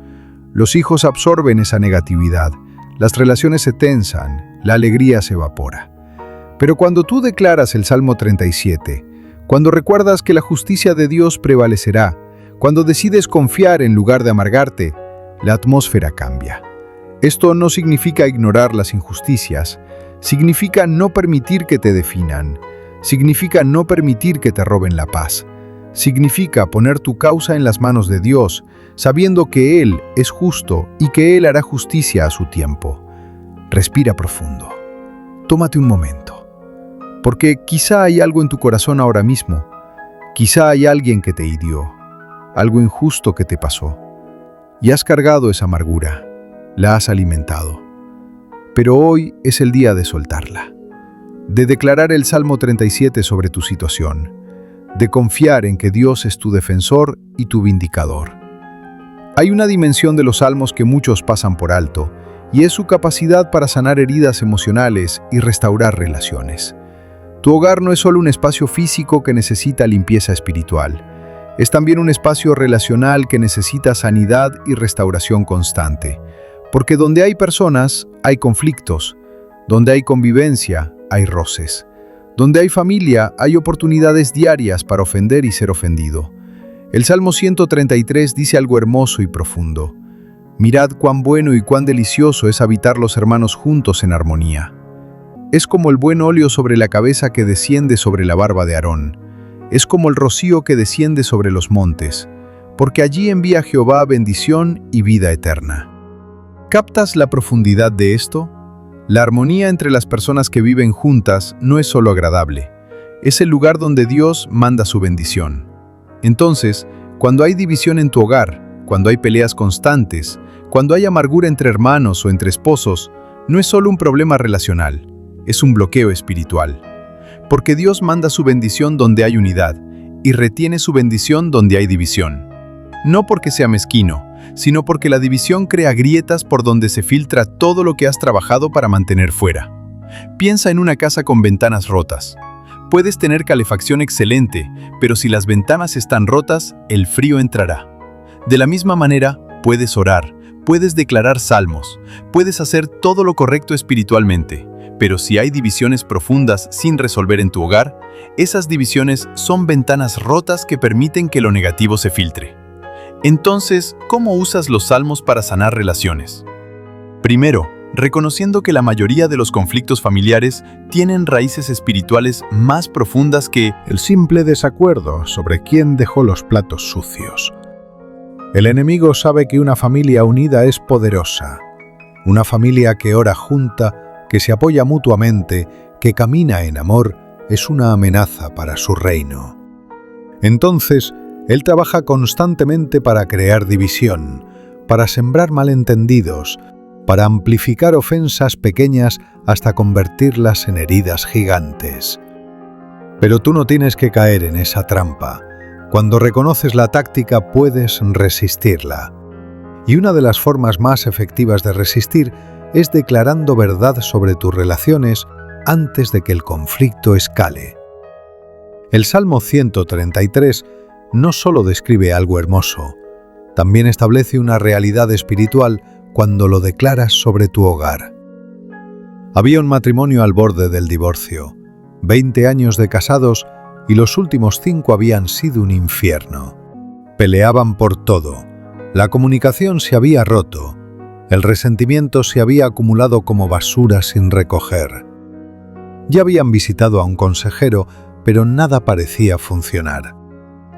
Speaker 2: Los hijos absorben esa negatividad, las relaciones se tensan, la alegría se evapora. Pero cuando tú declaras el Salmo 37, cuando recuerdas que la justicia de Dios prevalecerá, cuando decides confiar en lugar de amargarte, la atmósfera cambia. Esto no significa ignorar las injusticias, significa no permitir que te definan, significa no permitir que te roben la paz, significa poner tu causa en las manos de Dios, sabiendo que Él es justo y que Él hará justicia a su tiempo. Respira profundo. Tómate un momento, porque quizá hay algo en tu corazón ahora mismo, quizá hay alguien que te hirió, algo injusto que te pasó, y has cargado esa amargura, la has alimentado. Pero hoy es el día de soltarla, de declarar el Salmo 37 sobre tu situación, de confiar en que Dios es tu defensor y tu vindicador. Hay una dimensión de los salmos que muchos pasan por alto, y es su capacidad para sanar heridas emocionales y restaurar relaciones. Tu hogar no es solo un espacio físico que necesita limpieza espiritual, es también un espacio relacional que necesita sanidad y restauración constante. Porque donde hay personas, hay conflictos.
Speaker 1: Donde hay convivencia, hay roces. Donde hay familia, hay oportunidades diarias para ofender y ser ofendido. El Salmo 133 dice algo hermoso y profundo. Mirad cuán bueno y cuán delicioso es habitar los hermanos juntos en armonía. Es como el buen óleo sobre la cabeza que desciende sobre la barba de Aarón. Es como el rocío que desciende sobre los montes, porque allí envía Jehová bendición y vida eterna. ¿Captas la profundidad de esto? La armonía entre las personas que viven juntas no es solo agradable, es el lugar donde Dios manda su bendición. Entonces, cuando hay división en tu hogar, cuando hay peleas constantes, cuando hay amargura entre hermanos o entre esposos, no es solo un problema relacional, es un bloqueo espiritual. Porque Dios manda su bendición donde hay unidad y retiene su bendición donde hay división. No porque sea mezquino, sino porque la división crea grietas por donde se filtra todo lo que has trabajado para mantener fuera. Piensa en una casa con ventanas rotas. Puedes tener calefacción excelente, pero si las ventanas están rotas, el frío entrará. De la misma manera, puedes orar, puedes declarar salmos, puedes hacer todo lo correcto espiritualmente, pero si hay divisiones profundas sin resolver en tu hogar, esas divisiones son ventanas rotas que permiten que lo negativo se filtre. Entonces, ¿cómo usas los salmos para sanar relaciones? Primero, reconociendo que la mayoría de los conflictos familiares tienen raíces espirituales más profundas que
Speaker 2: el simple desacuerdo sobre quién dejó los platos sucios. El enemigo sabe que una familia unida es poderosa, una familia que ora junta, que se apoya mutuamente, que camina en amor, es una amenaza para su reino. Entonces, él trabaja constantemente para crear división, para sembrar malentendidos, para amplificar ofensas pequeñas hasta convertirlas en heridas gigantes. Pero tú no tienes que caer en esa trampa. Cuando reconoces la táctica, puedes resistirla. Y una de las formas más efectivas de resistir es declarando verdad sobre tus relaciones antes de que el conflicto escale. El Salmo 133 no solo describe algo hermoso, también establece una realidad espiritual cuando lo declaras sobre tu hogar. Había un matrimonio al borde del divorcio, 20 años de casados y los últimos 5 habían sido un infierno. Peleaban por todo, la comunicación se había roto, el resentimiento se había acumulado como basura sin recoger. Ya habían visitado a un consejero, pero nada parecía funcionar.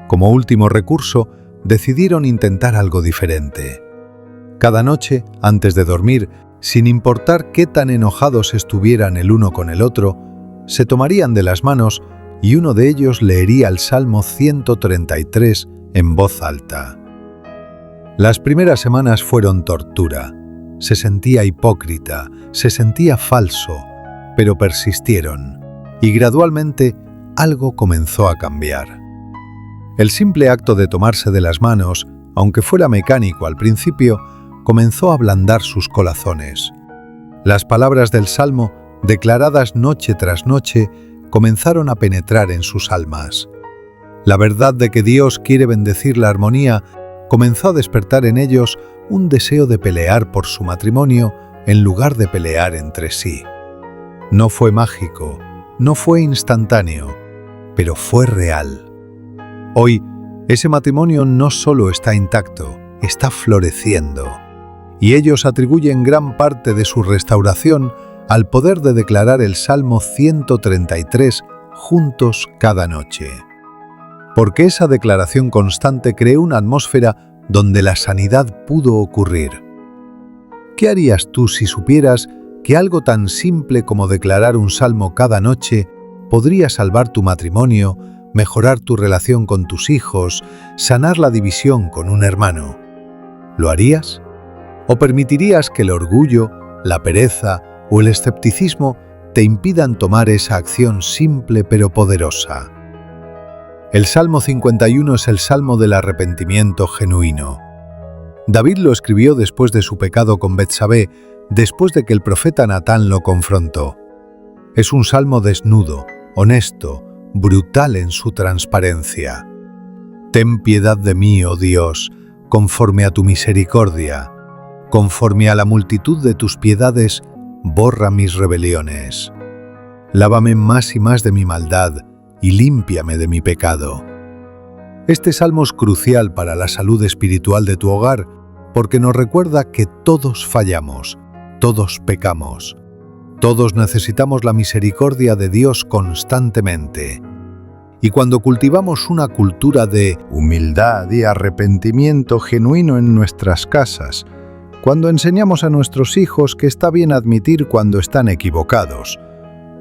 Speaker 2: Como último recurso, decidieron intentar algo diferente. Cada noche, antes de dormir, sin importar qué tan enojados estuvieran el uno con el otro, se tomarían de las manos y uno de ellos leería el Salmo 133 en voz alta. Las primeras semanas fueron tortura. Se sentía hipócrita, se sentía falso, pero persistieron, y gradualmente algo comenzó a cambiar. El simple acto de tomarse de las manos, aunque fuera mecánico al principio, comenzó a ablandar sus corazones. Las palabras del Salmo, declaradas noche tras noche, comenzaron a penetrar en sus almas. La verdad de que Dios quiere bendecir la armonía comenzó a despertar en ellos un deseo de pelear por su matrimonio en lugar de pelear entre sí. No fue mágico, no fue instantáneo, pero fue real. Hoy, ese matrimonio no solo está intacto, está floreciendo. Y ellos atribuyen gran parte de su restauración al poder de declarar el Salmo 133 juntos cada noche. Porque esa declaración constante creó una atmósfera donde la sanidad pudo ocurrir. ¿Qué harías tú si supieras que algo tan simple como declarar un salmo cada noche podría salvar tu matrimonio, mejorar tu relación con tus hijos, sanar la división con un hermano? ¿Lo harías? ¿O permitirías que el orgullo, la pereza o el escepticismo te impidan tomar esa acción simple pero poderosa? El Salmo 51 es el salmo del arrepentimiento genuino. David lo escribió después de su pecado con Betsabé, después de que el profeta Natán lo confrontó. Es un salmo desnudo, honesto, brutal en su transparencia. Ten piedad de mí, oh Dios, conforme a tu misericordia. Conforme a la multitud de tus piedades,
Speaker 1: borra mis rebeliones. Lávame más y más de mi maldad y límpiame de mi pecado. Este salmo es crucial para la salud espiritual de tu hogar porque nos recuerda que todos fallamos, todos pecamos. Todos necesitamos la misericordia de Dios constantemente. Y cuando cultivamos una cultura de humildad y arrepentimiento genuino en nuestras casas, cuando enseñamos a nuestros hijos que está bien admitir cuando están equivocados,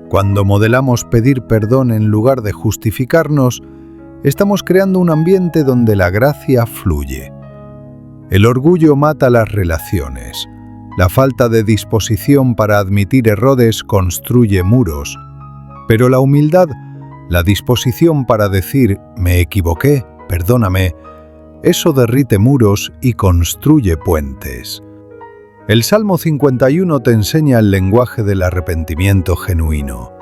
Speaker 1: cuando modelamos pedir perdón en lugar de justificarnos, estamos creando un ambiente donde la gracia fluye. El orgullo mata las relaciones. La falta de disposición para admitir errores construye muros, pero la humildad, la disposición para decir «me equivoqué, perdóname», eso derrite muros y construye puentes. El Salmo 51 te enseña el lenguaje del arrepentimiento genuino.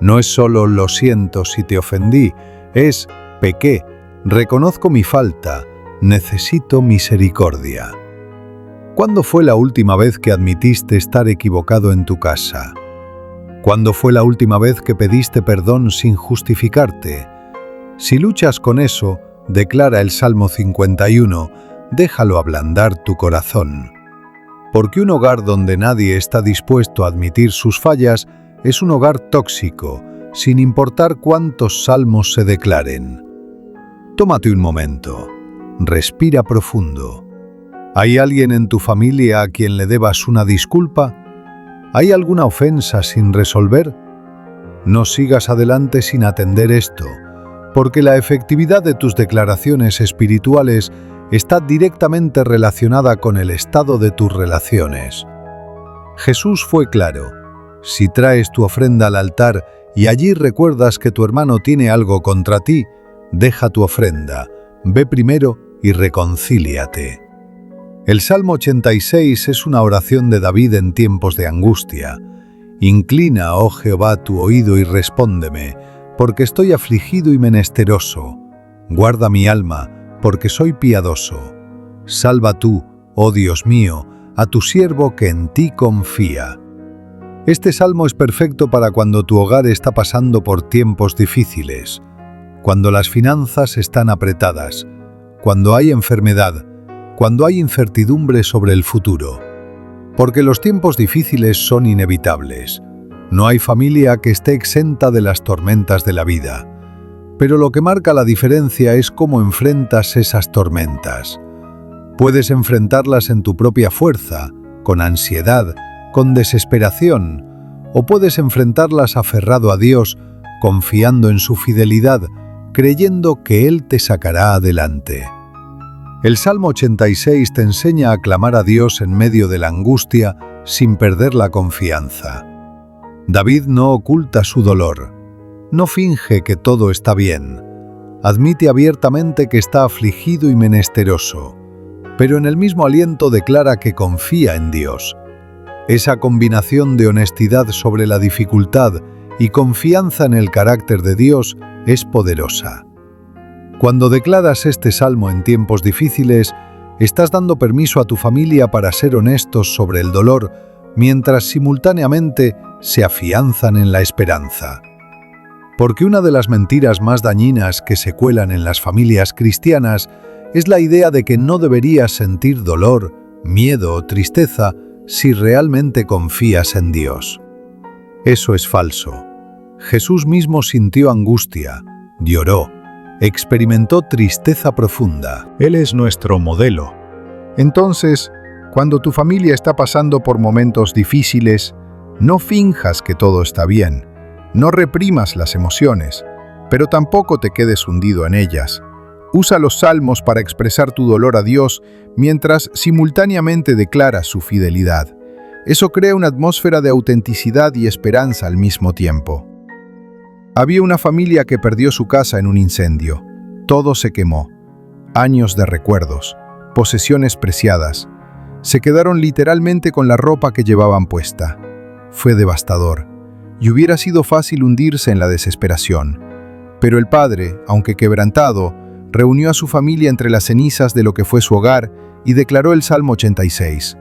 Speaker 1: No es solo «lo siento si te ofendí», es «pequé, reconozco mi falta, necesito misericordia». ¿Cuándo fue la última vez que admitiste estar equivocado en tu casa? ¿Cuándo fue la última vez que pediste perdón sin justificarte? Si luchas con eso, declara el Salmo 51, déjalo ablandar tu corazón. Porque un hogar donde nadie está dispuesto a admitir sus fallas es un hogar tóxico, sin importar cuántos salmos se declaren. Tómate un momento, respira profundo. ¿Hay alguien en tu familia a quien le debas una disculpa? ¿Hay alguna ofensa sin resolver? No sigas adelante sin atender esto, porque la efectividad de tus declaraciones espirituales está directamente relacionada con el estado de tus relaciones. Jesús fue claro: si traes tu ofrenda al altar y allí recuerdas que tu hermano tiene algo contra ti, deja tu ofrenda, ve primero y reconcíliate. El Salmo 86 es una oración de David en tiempos de angustia. Inclina, oh Jehová, tu oído y respóndeme, porque estoy afligido y menesteroso. Guarda mi alma, porque soy piadoso. Salva tú, oh Dios mío, a tu siervo que en ti confía. Este salmo es perfecto para cuando tu hogar está pasando por tiempos difíciles, cuando las finanzas están apretadas, cuando hay enfermedad, cuando hay incertidumbre sobre el futuro. Porque los tiempos difíciles son inevitables. No hay familia que esté exenta de las tormentas de la vida. Pero lo que marca la diferencia es cómo enfrentas esas tormentas. Puedes enfrentarlas en tu propia fuerza, con ansiedad, con desesperación, o puedes enfrentarlas aferrado a Dios, confiando en su fidelidad, creyendo que Él te sacará adelante. El Salmo 86 te enseña a clamar a Dios en medio de la angustia sin perder la confianza. David no oculta su dolor. No finge que todo está bien. Admite abiertamente que está afligido y menesteroso, pero en el mismo aliento declara que confía en Dios. Esa combinación de honestidad sobre la dificultad y confianza en el carácter de Dios es poderosa. Cuando declaras este salmo en tiempos difíciles, estás dando permiso a tu familia para ser honestos sobre el dolor, mientras simultáneamente se afianzan en la esperanza. Porque una de las mentiras más dañinas que se cuelan en las familias cristianas es la idea de que no deberías sentir dolor, miedo o tristeza si realmente confías en Dios. Eso es falso. Jesús mismo sintió angustia, lloró, experimentó tristeza profunda.
Speaker 2: Él es nuestro modelo. Entonces, cuando tu familia está pasando por momentos difíciles, no finjas que todo está bien. No reprimas las emociones, pero tampoco te quedes hundido en ellas. Usa los salmos para expresar tu dolor a Dios mientras simultáneamente declaras su fidelidad. Eso crea una atmósfera de autenticidad y esperanza al mismo tiempo. Había una familia que perdió su casa en un incendio. Todo se quemó. Años de recuerdos, posesiones preciadas. Se quedaron literalmente con la ropa que llevaban puesta. Fue devastador, y hubiera sido fácil hundirse en la desesperación. Pero el padre, aunque quebrantado, reunió a su familia entre las cenizas de lo que fue su hogar y declaró el Salmo 86.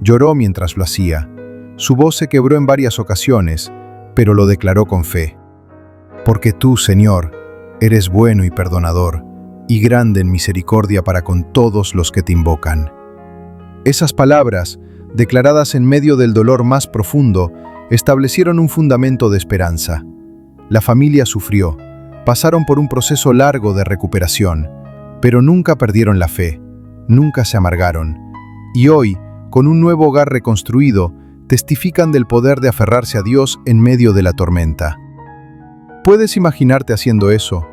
Speaker 2: Lloró mientras lo hacía.
Speaker 1: Su voz se quebró en varias ocasiones, pero lo declaró con fe. Porque tú, Señor, eres bueno y perdonador, y grande en misericordia para con todos los que te invocan. Esas palabras, declaradas en medio del dolor más profundo, establecieron un fundamento de esperanza. La familia sufrió, pasaron por un proceso largo de recuperación, pero nunca perdieron la fe, nunca se amargaron, y hoy, con un nuevo hogar reconstruido, testifican del poder de aferrarse a Dios en medio de la tormenta. ¿Puedes imaginarte haciendo eso?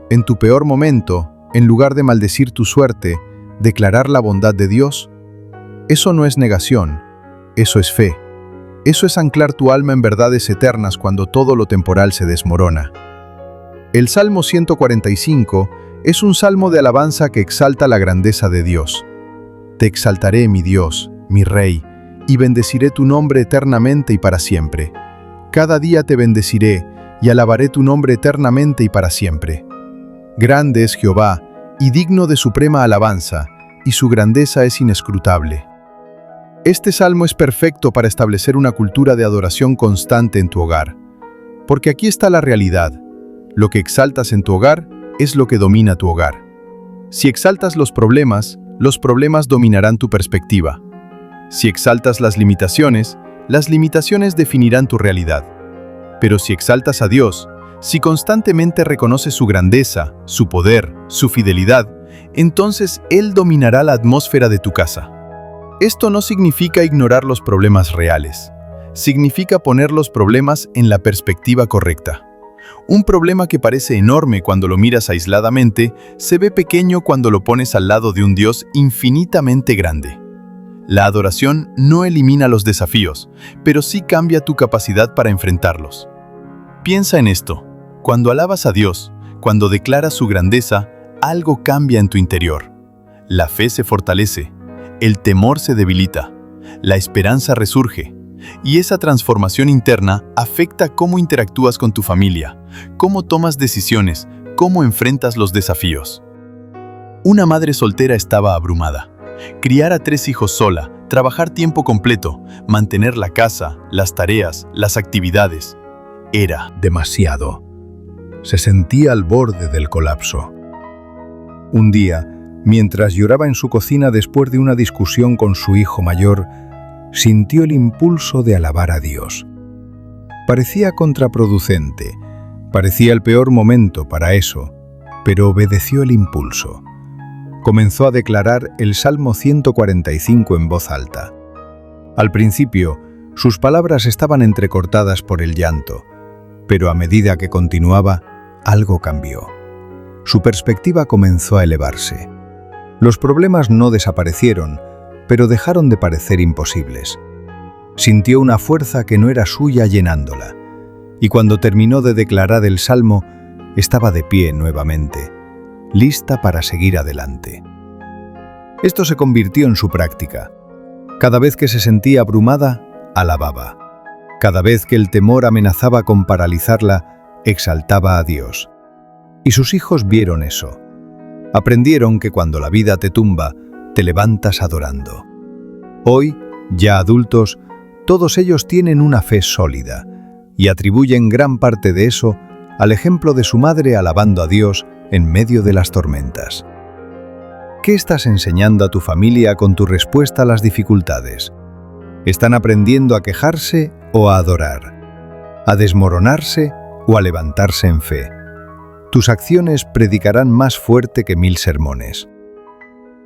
Speaker 1: En tu peor momento, en lugar de maldecir tu suerte, declarar la bondad de Dios. Eso no es negación, eso es fe. Eso es anclar tu alma en verdades eternas cuando todo lo temporal se desmorona. El Salmo 145 es un salmo de alabanza que exalta la grandeza de Dios. Te exaltaré, mi Dios, mi Rey, y bendeciré tu nombre eternamente y para siempre. Cada día te bendeciré y alabaré tu nombre eternamente y para siempre. Grande es Jehová, y digno de suprema alabanza, y su grandeza es inescrutable. Este salmo es perfecto para establecer una cultura de adoración constante en tu hogar. Porque aquí está la realidad. Lo que exaltas en tu hogar es lo que domina tu hogar. Si exaltas los problemas dominarán tu perspectiva. Si exaltas las limitaciones definirán tu realidad. Pero si exaltas a Dios, si constantemente reconoces su grandeza, su poder, su fidelidad, entonces Él dominará la atmósfera de tu casa. Esto no significa ignorar los problemas reales. Significa poner los problemas en la perspectiva correcta. Un problema que parece enorme cuando lo miras aisladamente, se ve pequeño cuando lo pones al lado de un Dios infinitamente grande. La adoración no elimina los desafíos, pero sí cambia tu capacidad para enfrentarlos. Piensa en esto. Cuando alabas a Dios, cuando declaras su grandeza, algo cambia en tu interior. La fe se fortalece, el temor se debilita, la esperanza resurge, y esa transformación interna afecta cómo interactúas con tu familia, cómo tomas decisiones, cómo enfrentas los desafíos. Una madre soltera estaba abrumada. Criar a 3 hijos sola, trabajar tiempo completo, mantener la casa, las tareas, las actividades. Era
Speaker 2: demasiado. Se sentía al borde del colapso. Un día, mientras lloraba en su cocina después de una discusión con su hijo mayor, sintió el impulso de alabar a Dios. Parecía contraproducente, parecía el peor momento para eso, pero obedeció el impulso. Comenzó a declarar el Salmo 145 en voz alta. Al principio, sus palabras estaban entrecortadas por el llanto, pero a medida que continuaba, algo cambió. Su perspectiva comenzó a elevarse. Los problemas no desaparecieron, pero dejaron de parecer imposibles. Sintió una fuerza que no era suya llenándola, y cuando terminó de declarar el salmo, estaba de pie nuevamente, lista para seguir adelante. Esto se convirtió en su práctica. Cada vez que se sentía abrumada, alababa. Cada vez que el temor amenazaba con paralizarla, exaltaba a Dios. Y sus hijos vieron eso. Aprendieron que cuando la vida te tumba, te levantas adorando. Hoy, ya adultos, todos ellos tienen una fe sólida y atribuyen gran parte de eso al ejemplo de su madre alabando a Dios en medio de las tormentas. ¿Qué estás enseñando a tu familia con tu respuesta a las dificultades? ¿Están aprendiendo a quejarse o a adorar? ¿A desmoronarse o a levantarse en fe? Tus acciones predicarán más fuerte que 1000 sermones.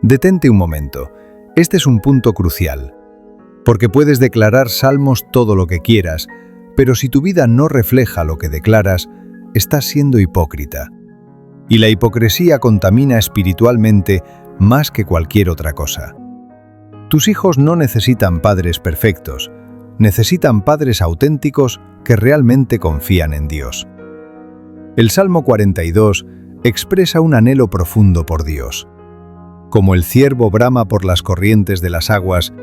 Speaker 2: Detente un momento. Este es un punto crucial. Porque puedes declarar salmos todo lo que quieras, pero si tu vida no refleja lo que declaras, estás siendo hipócrita. Y la hipocresía contamina espiritualmente más que cualquier otra cosa. Tus hijos no necesitan padres perfectos, necesitan padres auténticos que realmente confían en Dios. El Salmo 42 expresa un anhelo profundo por Dios. Como el ciervo brama por las corrientes de las aguas,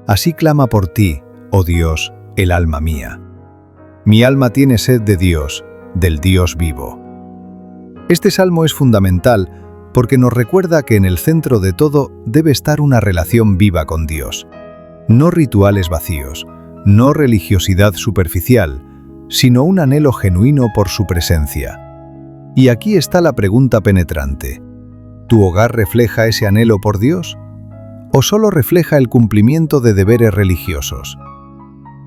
Speaker 2: así clama por ti, oh Dios, el alma mía. Mi alma tiene sed de Dios, del Dios vivo. Este salmo es fundamental porque nos recuerda que en el centro de todo debe estar una relación viva con Dios. No rituales vacíos,
Speaker 1: no religiosidad superficial, sino un anhelo genuino por su presencia. Y aquí está la pregunta penetrante. ¿Tu hogar refleja ese anhelo por Dios? ¿O solo refleja el cumplimiento de deberes religiosos?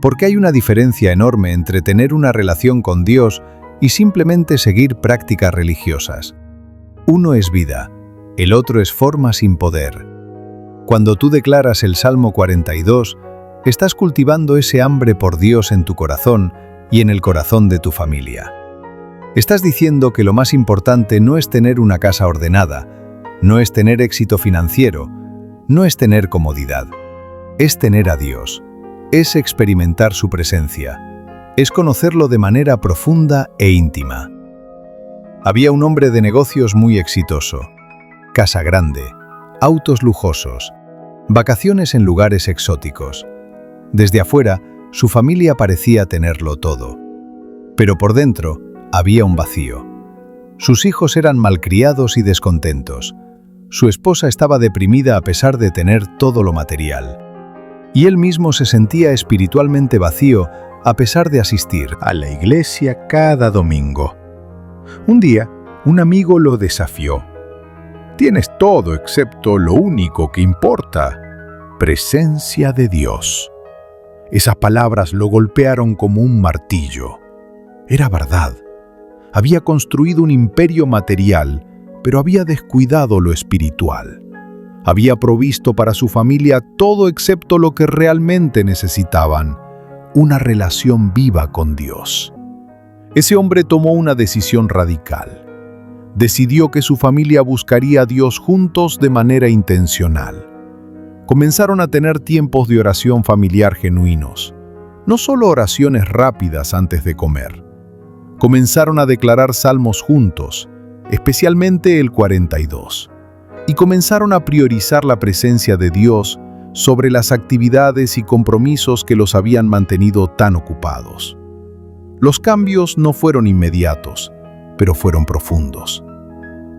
Speaker 1: Porque hay una diferencia enorme entre tener una relación con Dios y simplemente seguir prácticas religiosas. Uno es vida, el otro es forma sin poder. Cuando tú declaras el Salmo 42, estás cultivando ese hambre por Dios en tu corazón y en el corazón de tu familia. Estás diciendo que lo más importante no es tener una casa ordenada, no es tener éxito financiero, no es tener comodidad, es tener a Dios, es experimentar su presencia, es conocerlo de manera profunda e íntima. Había un hombre de negocios muy exitoso, casa grande, autos lujosos, vacaciones en lugares exóticos. Desde afuera, su familia parecía tenerlo todo. Pero por dentro, había un vacío. Sus hijos eran malcriados y descontentos. Su esposa estaba deprimida a pesar de tener todo lo material. Y él mismo se sentía espiritualmente vacío a pesar de asistir a la iglesia cada domingo. Un día, un amigo lo desafió. Tienes todo excepto lo único que importa: presencia de Dios. Esas palabras lo golpearon como un martillo. Era verdad. Había construido un imperio material, pero había descuidado lo espiritual. Había provisto para su familia todo excepto lo que realmente necesitaban: una relación viva con Dios. Ese hombre tomó una decisión radical. Decidió que su familia buscaría a Dios juntos de manera intencional. Comenzaron a tener tiempos de oración familiar genuinos, no solo oraciones rápidas antes de comer. Comenzaron a declarar salmos juntos, especialmente el 42, y comenzaron a priorizar la presencia de Dios sobre las actividades y compromisos que los habían mantenido tan ocupados. Los cambios no fueron inmediatos, pero fueron profundos.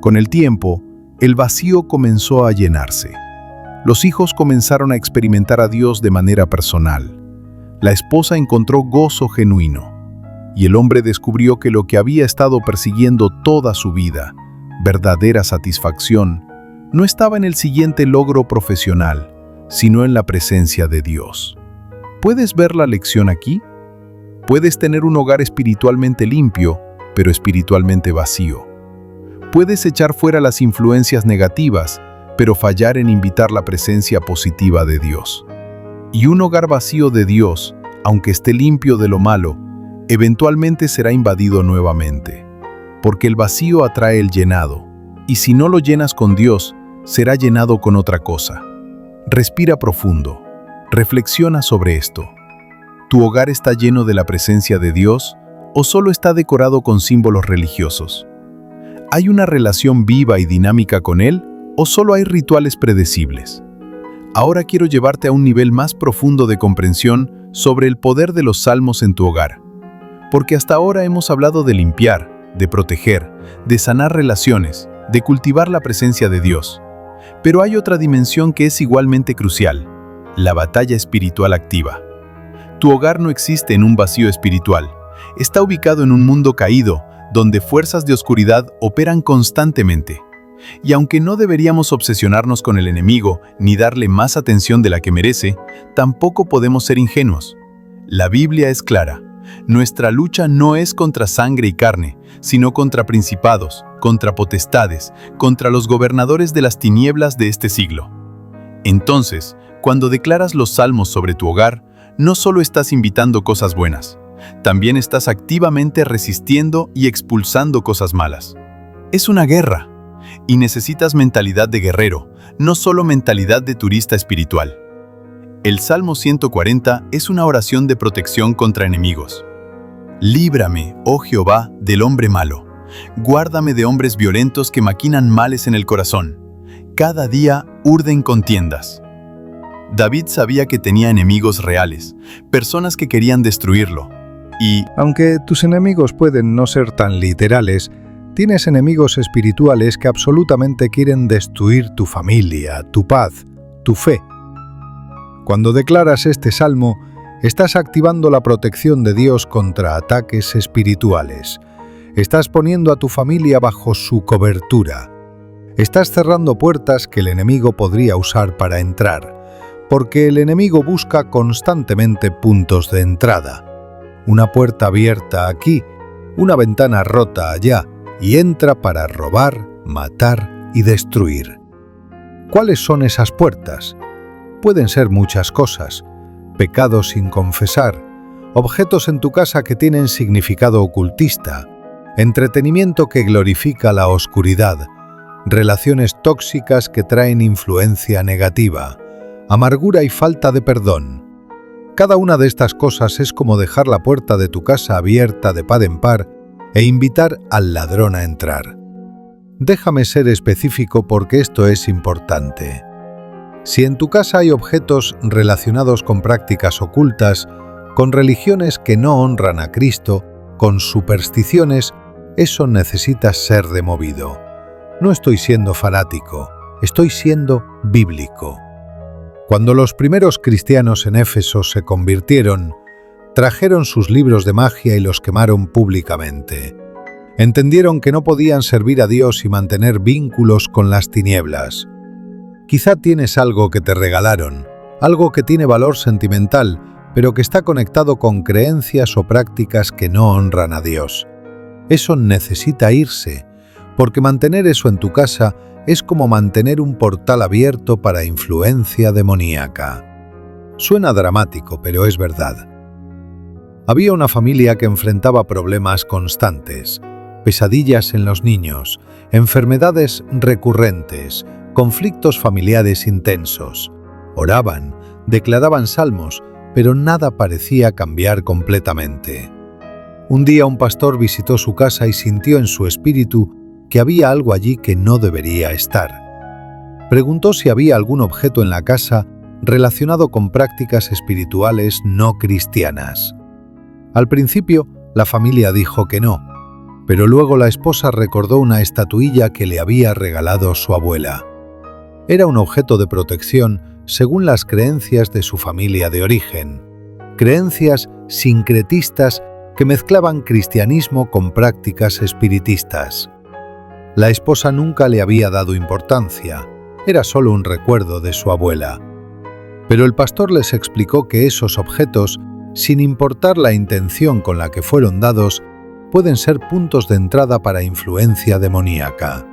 Speaker 1: Con el tiempo, el vacío comenzó a llenarse. Los hijos comenzaron a experimentar a Dios de manera personal. La esposa encontró gozo genuino, y el hombre descubrió que lo que había estado persiguiendo toda su vida, verdadera satisfacción, no estaba en el siguiente logro profesional, sino en la presencia de Dios. ¿Puedes ver la lección aquí? Puedes tener un hogar espiritualmente limpio, pero espiritualmente vacío. Puedes echar fuera las influencias negativas, pero fallar en invitar la presencia positiva de Dios. Y un hogar vacío de Dios, aunque esté limpio de lo malo, eventualmente será invadido nuevamente. Porque el vacío atrae el llenado, y si no lo llenas con Dios, será llenado con otra cosa. Respira profundo. Reflexiona sobre esto. ¿Tu hogar está lleno de la presencia de Dios o solo está decorado con símbolos religiosos? ¿Hay una relación viva y dinámica con Él o solo hay rituales predecibles? Ahora quiero llevarte a un nivel más profundo de comprensión sobre el poder de los salmos en tu hogar. Porque hasta ahora hemos hablado de limpiar, de proteger, de sanar relaciones, de cultivar la presencia de Dios. Pero hay otra dimensión que es igualmente crucial: la batalla espiritual activa. Tu hogar no existe en un vacío espiritual. Está ubicado en un mundo caído, donde fuerzas de oscuridad operan constantemente. Y aunque no deberíamos obsesionarnos con el enemigo ni darle más atención de la que merece, tampoco podemos ser ingenuos. La Biblia es clara. Nuestra lucha no es contra sangre y carne, sino contra principados, contra potestades, contra los gobernadores de las tinieblas de este siglo. Entonces, cuando declaras los salmos sobre tu hogar, no solo estás invitando cosas buenas, también estás activamente resistiendo y expulsando cosas malas. Es una guerra, y necesitas mentalidad de guerrero, no solo mentalidad de turista espiritual. El Salmo 140 es una oración de protección contra enemigos. Líbrame, oh Jehová, del hombre malo. Guárdame de hombres violentos que maquinan males en el corazón. Cada día urden contiendas. David sabía que tenía enemigos reales, personas que querían destruirlo. Y,
Speaker 2: aunque tus enemigos pueden no ser tan literales, tienes enemigos espirituales que absolutamente quieren destruir tu familia, tu paz, tu fe. Cuando declaras este salmo,
Speaker 1: Estás activando la protección de Dios contra ataques espirituales. Estás poniendo a tu familia bajo su cobertura. Estás cerrando puertas que el enemigo podría usar para entrar, porque el enemigo busca constantemente puntos de entrada. Una puerta abierta aquí, una ventana rota allá, y entra para robar, matar y destruir. ¿Cuáles son esas puertas? Pueden ser muchas cosas: pecados sin confesar, objetos en tu casa que tienen significado ocultista, entretenimiento que glorifica la oscuridad, relaciones tóxicas que traen influencia negativa, amargura y falta de perdón. Cada una de estas cosas es como dejar la puerta de tu casa abierta de par en par e invitar al ladrón a entrar. Déjame ser específico porque esto es importante. Si en tu casa hay objetos relacionados con prácticas ocultas, con religiones que no honran a Cristo, con supersticiones, eso necesita ser removido. No estoy siendo fanático, estoy siendo bíblico. Cuando los primeros cristianos en Éfeso se convirtieron, trajeron sus libros de magia y los quemaron públicamente. Entendieron que no podían servir a Dios y mantener vínculos con las tinieblas. Quizá tienes algo que te regalaron, algo que tiene valor sentimental, pero que está conectado con creencias o prácticas que no honran a Dios. Eso necesita irse, porque mantener eso en tu casa es como mantener un portal abierto para influencia demoníaca. Suena dramático, pero es verdad. Había una familia que enfrentaba problemas constantes, pesadillas en los niños, enfermedades recurrentes, conflictos familiares intensos. Oraban, declaraban salmos, pero nada parecía cambiar completamente. Un día un pastor visitó su casa y sintió en su espíritu que había algo allí que no debería estar. Preguntó si había algún objeto en la casa relacionado con prácticas espirituales no cristianas. Al principio, la familia dijo que no, pero luego la esposa recordó una estatuilla que le había regalado su abuela. Era un objeto de protección según las creencias de su familia de origen, creencias sincretistas que mezclaban cristianismo con prácticas espiritistas. La esposa nunca le había dado importancia, era solo un recuerdo de su abuela. Pero el pastor les explicó que esos objetos, sin importar la intención con la que fueron dados, pueden ser puntos de entrada para influencia demoníaca.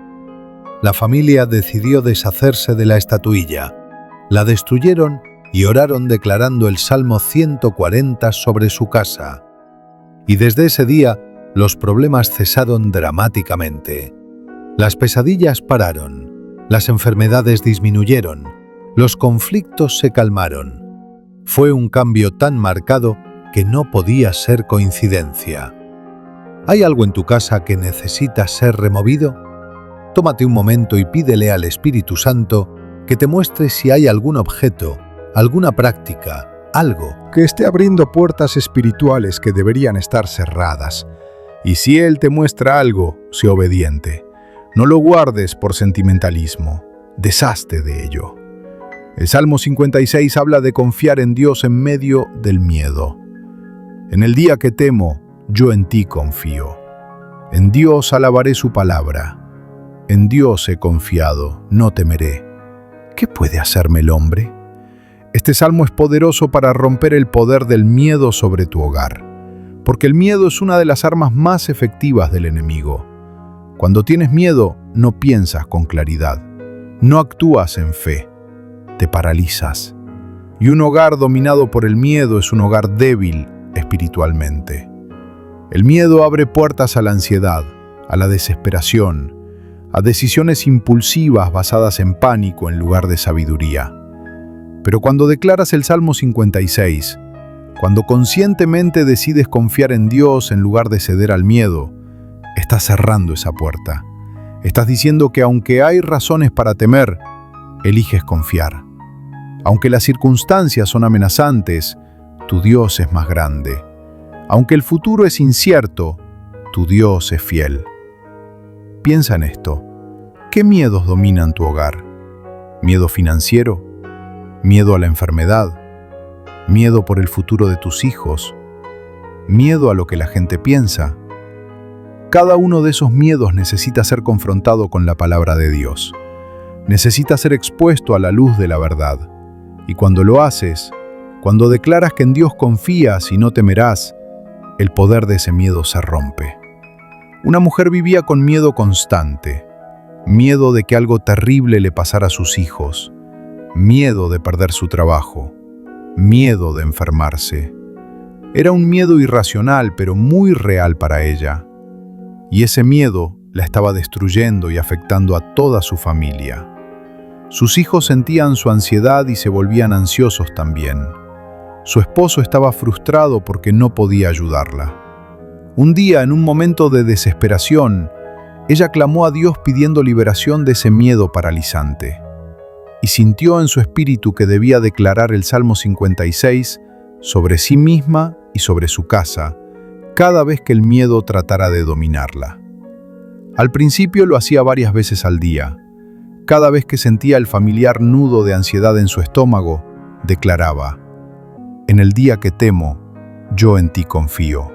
Speaker 1: La familia decidió deshacerse de la estatuilla, la destruyeron y oraron declarando el Salmo 140 sobre su casa. Y desde ese día, los problemas cesaron dramáticamente. Las pesadillas pararon, las enfermedades disminuyeron, los conflictos se calmaron. Fue un cambio tan marcado que no podía ser coincidencia. ¿Hay algo en tu casa que necesita ser removido? Tómate un momento y pídele al Espíritu Santo que te muestre si hay algún objeto, alguna práctica, algo
Speaker 2: que esté abriendo puertas espirituales que deberían estar cerradas. Y si Él te muestra algo, sé obediente. No lo guardes por sentimentalismo, deshazte de ello. El Salmo 56 habla de confiar en Dios en medio del miedo. En el día que temo, yo en ti confío. En Dios alabaré su palabra. En Dios he confiado, no temeré. ¿Qué puede hacerme el hombre? Este salmo es poderoso para romper el poder del miedo sobre tu hogar, porque el miedo es una de las armas más efectivas del enemigo. Cuando tienes miedo, no piensas con claridad, no actúas en fe, te paralizas. Y un hogar dominado por el miedo es un hogar débil espiritualmente. El miedo abre puertas a la ansiedad, a la desesperación, a decisiones impulsivas basadas en pánico en lugar de sabiduría. Pero cuando declaras el Salmo 56, cuando conscientemente decides confiar en Dios en lugar de ceder al miedo, estás cerrando esa puerta. Estás diciendo que aunque hay razones para temer, eliges confiar. Aunque las circunstancias son amenazantes, tu Dios es más grande. Aunque el futuro es incierto, tu Dios es fiel. Piensa en esto. ¿Qué miedos dominan tu hogar? ¿Miedo financiero? ¿Miedo a la enfermedad?
Speaker 1: miedo por el futuro de tus hijos, miedo a lo que la gente piensa. Cada uno de esos miedos necesita ser confrontado con la palabra de Dios. Necesita ser expuesto a la luz de la verdad. Y cuando lo haces, cuando declaras que en Dios confías y no temerás, el poder de ese miedo se rompe. Una mujer vivía con miedo constante, miedo de que algo terrible le pasara a sus hijos, miedo de perder su trabajo, miedo de enfermarse. Era un miedo irracional, pero muy real para ella. Y ese miedo la estaba destruyendo y afectando a toda su familia. Sus hijos sentían su ansiedad y se volvían ansiosos también. Su esposo estaba frustrado porque no podía ayudarla. Un día, en un momento de desesperación, ella clamó a Dios pidiendo liberación de ese miedo paralizante. Y sintió en su espíritu que debía declarar el Salmo 56 sobre sí misma y sobre su casa, cada vez que el miedo tratara de dominarla. Al principio lo hacía varias veces al día. Cada vez que sentía el familiar nudo de ansiedad en su estómago, declaraba: «En el día que temo, yo en ti confío».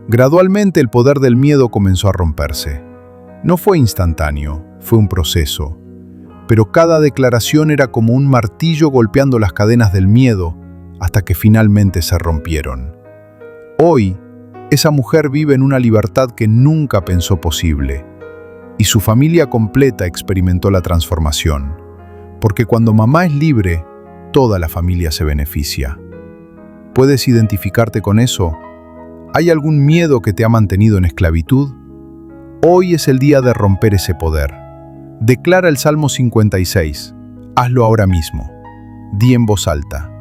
Speaker 1: Gradualmente el poder del miedo comenzó a romperse. No fue instantáneo, fue un proceso. Pero cada declaración era como un martillo golpeando las cadenas del miedo hasta que finalmente se rompieron. Hoy, esa mujer vive en una libertad que nunca pensó posible. Y su familia completa experimentó la transformación. Porque cuando mamá es libre, toda la familia se beneficia. ¿Puedes identificarte con eso? ¿Hay algún miedo que te ha mantenido en esclavitud? Hoy es el día de romper ese poder. Declara el Salmo 56. Hazlo ahora mismo. Di en voz alta: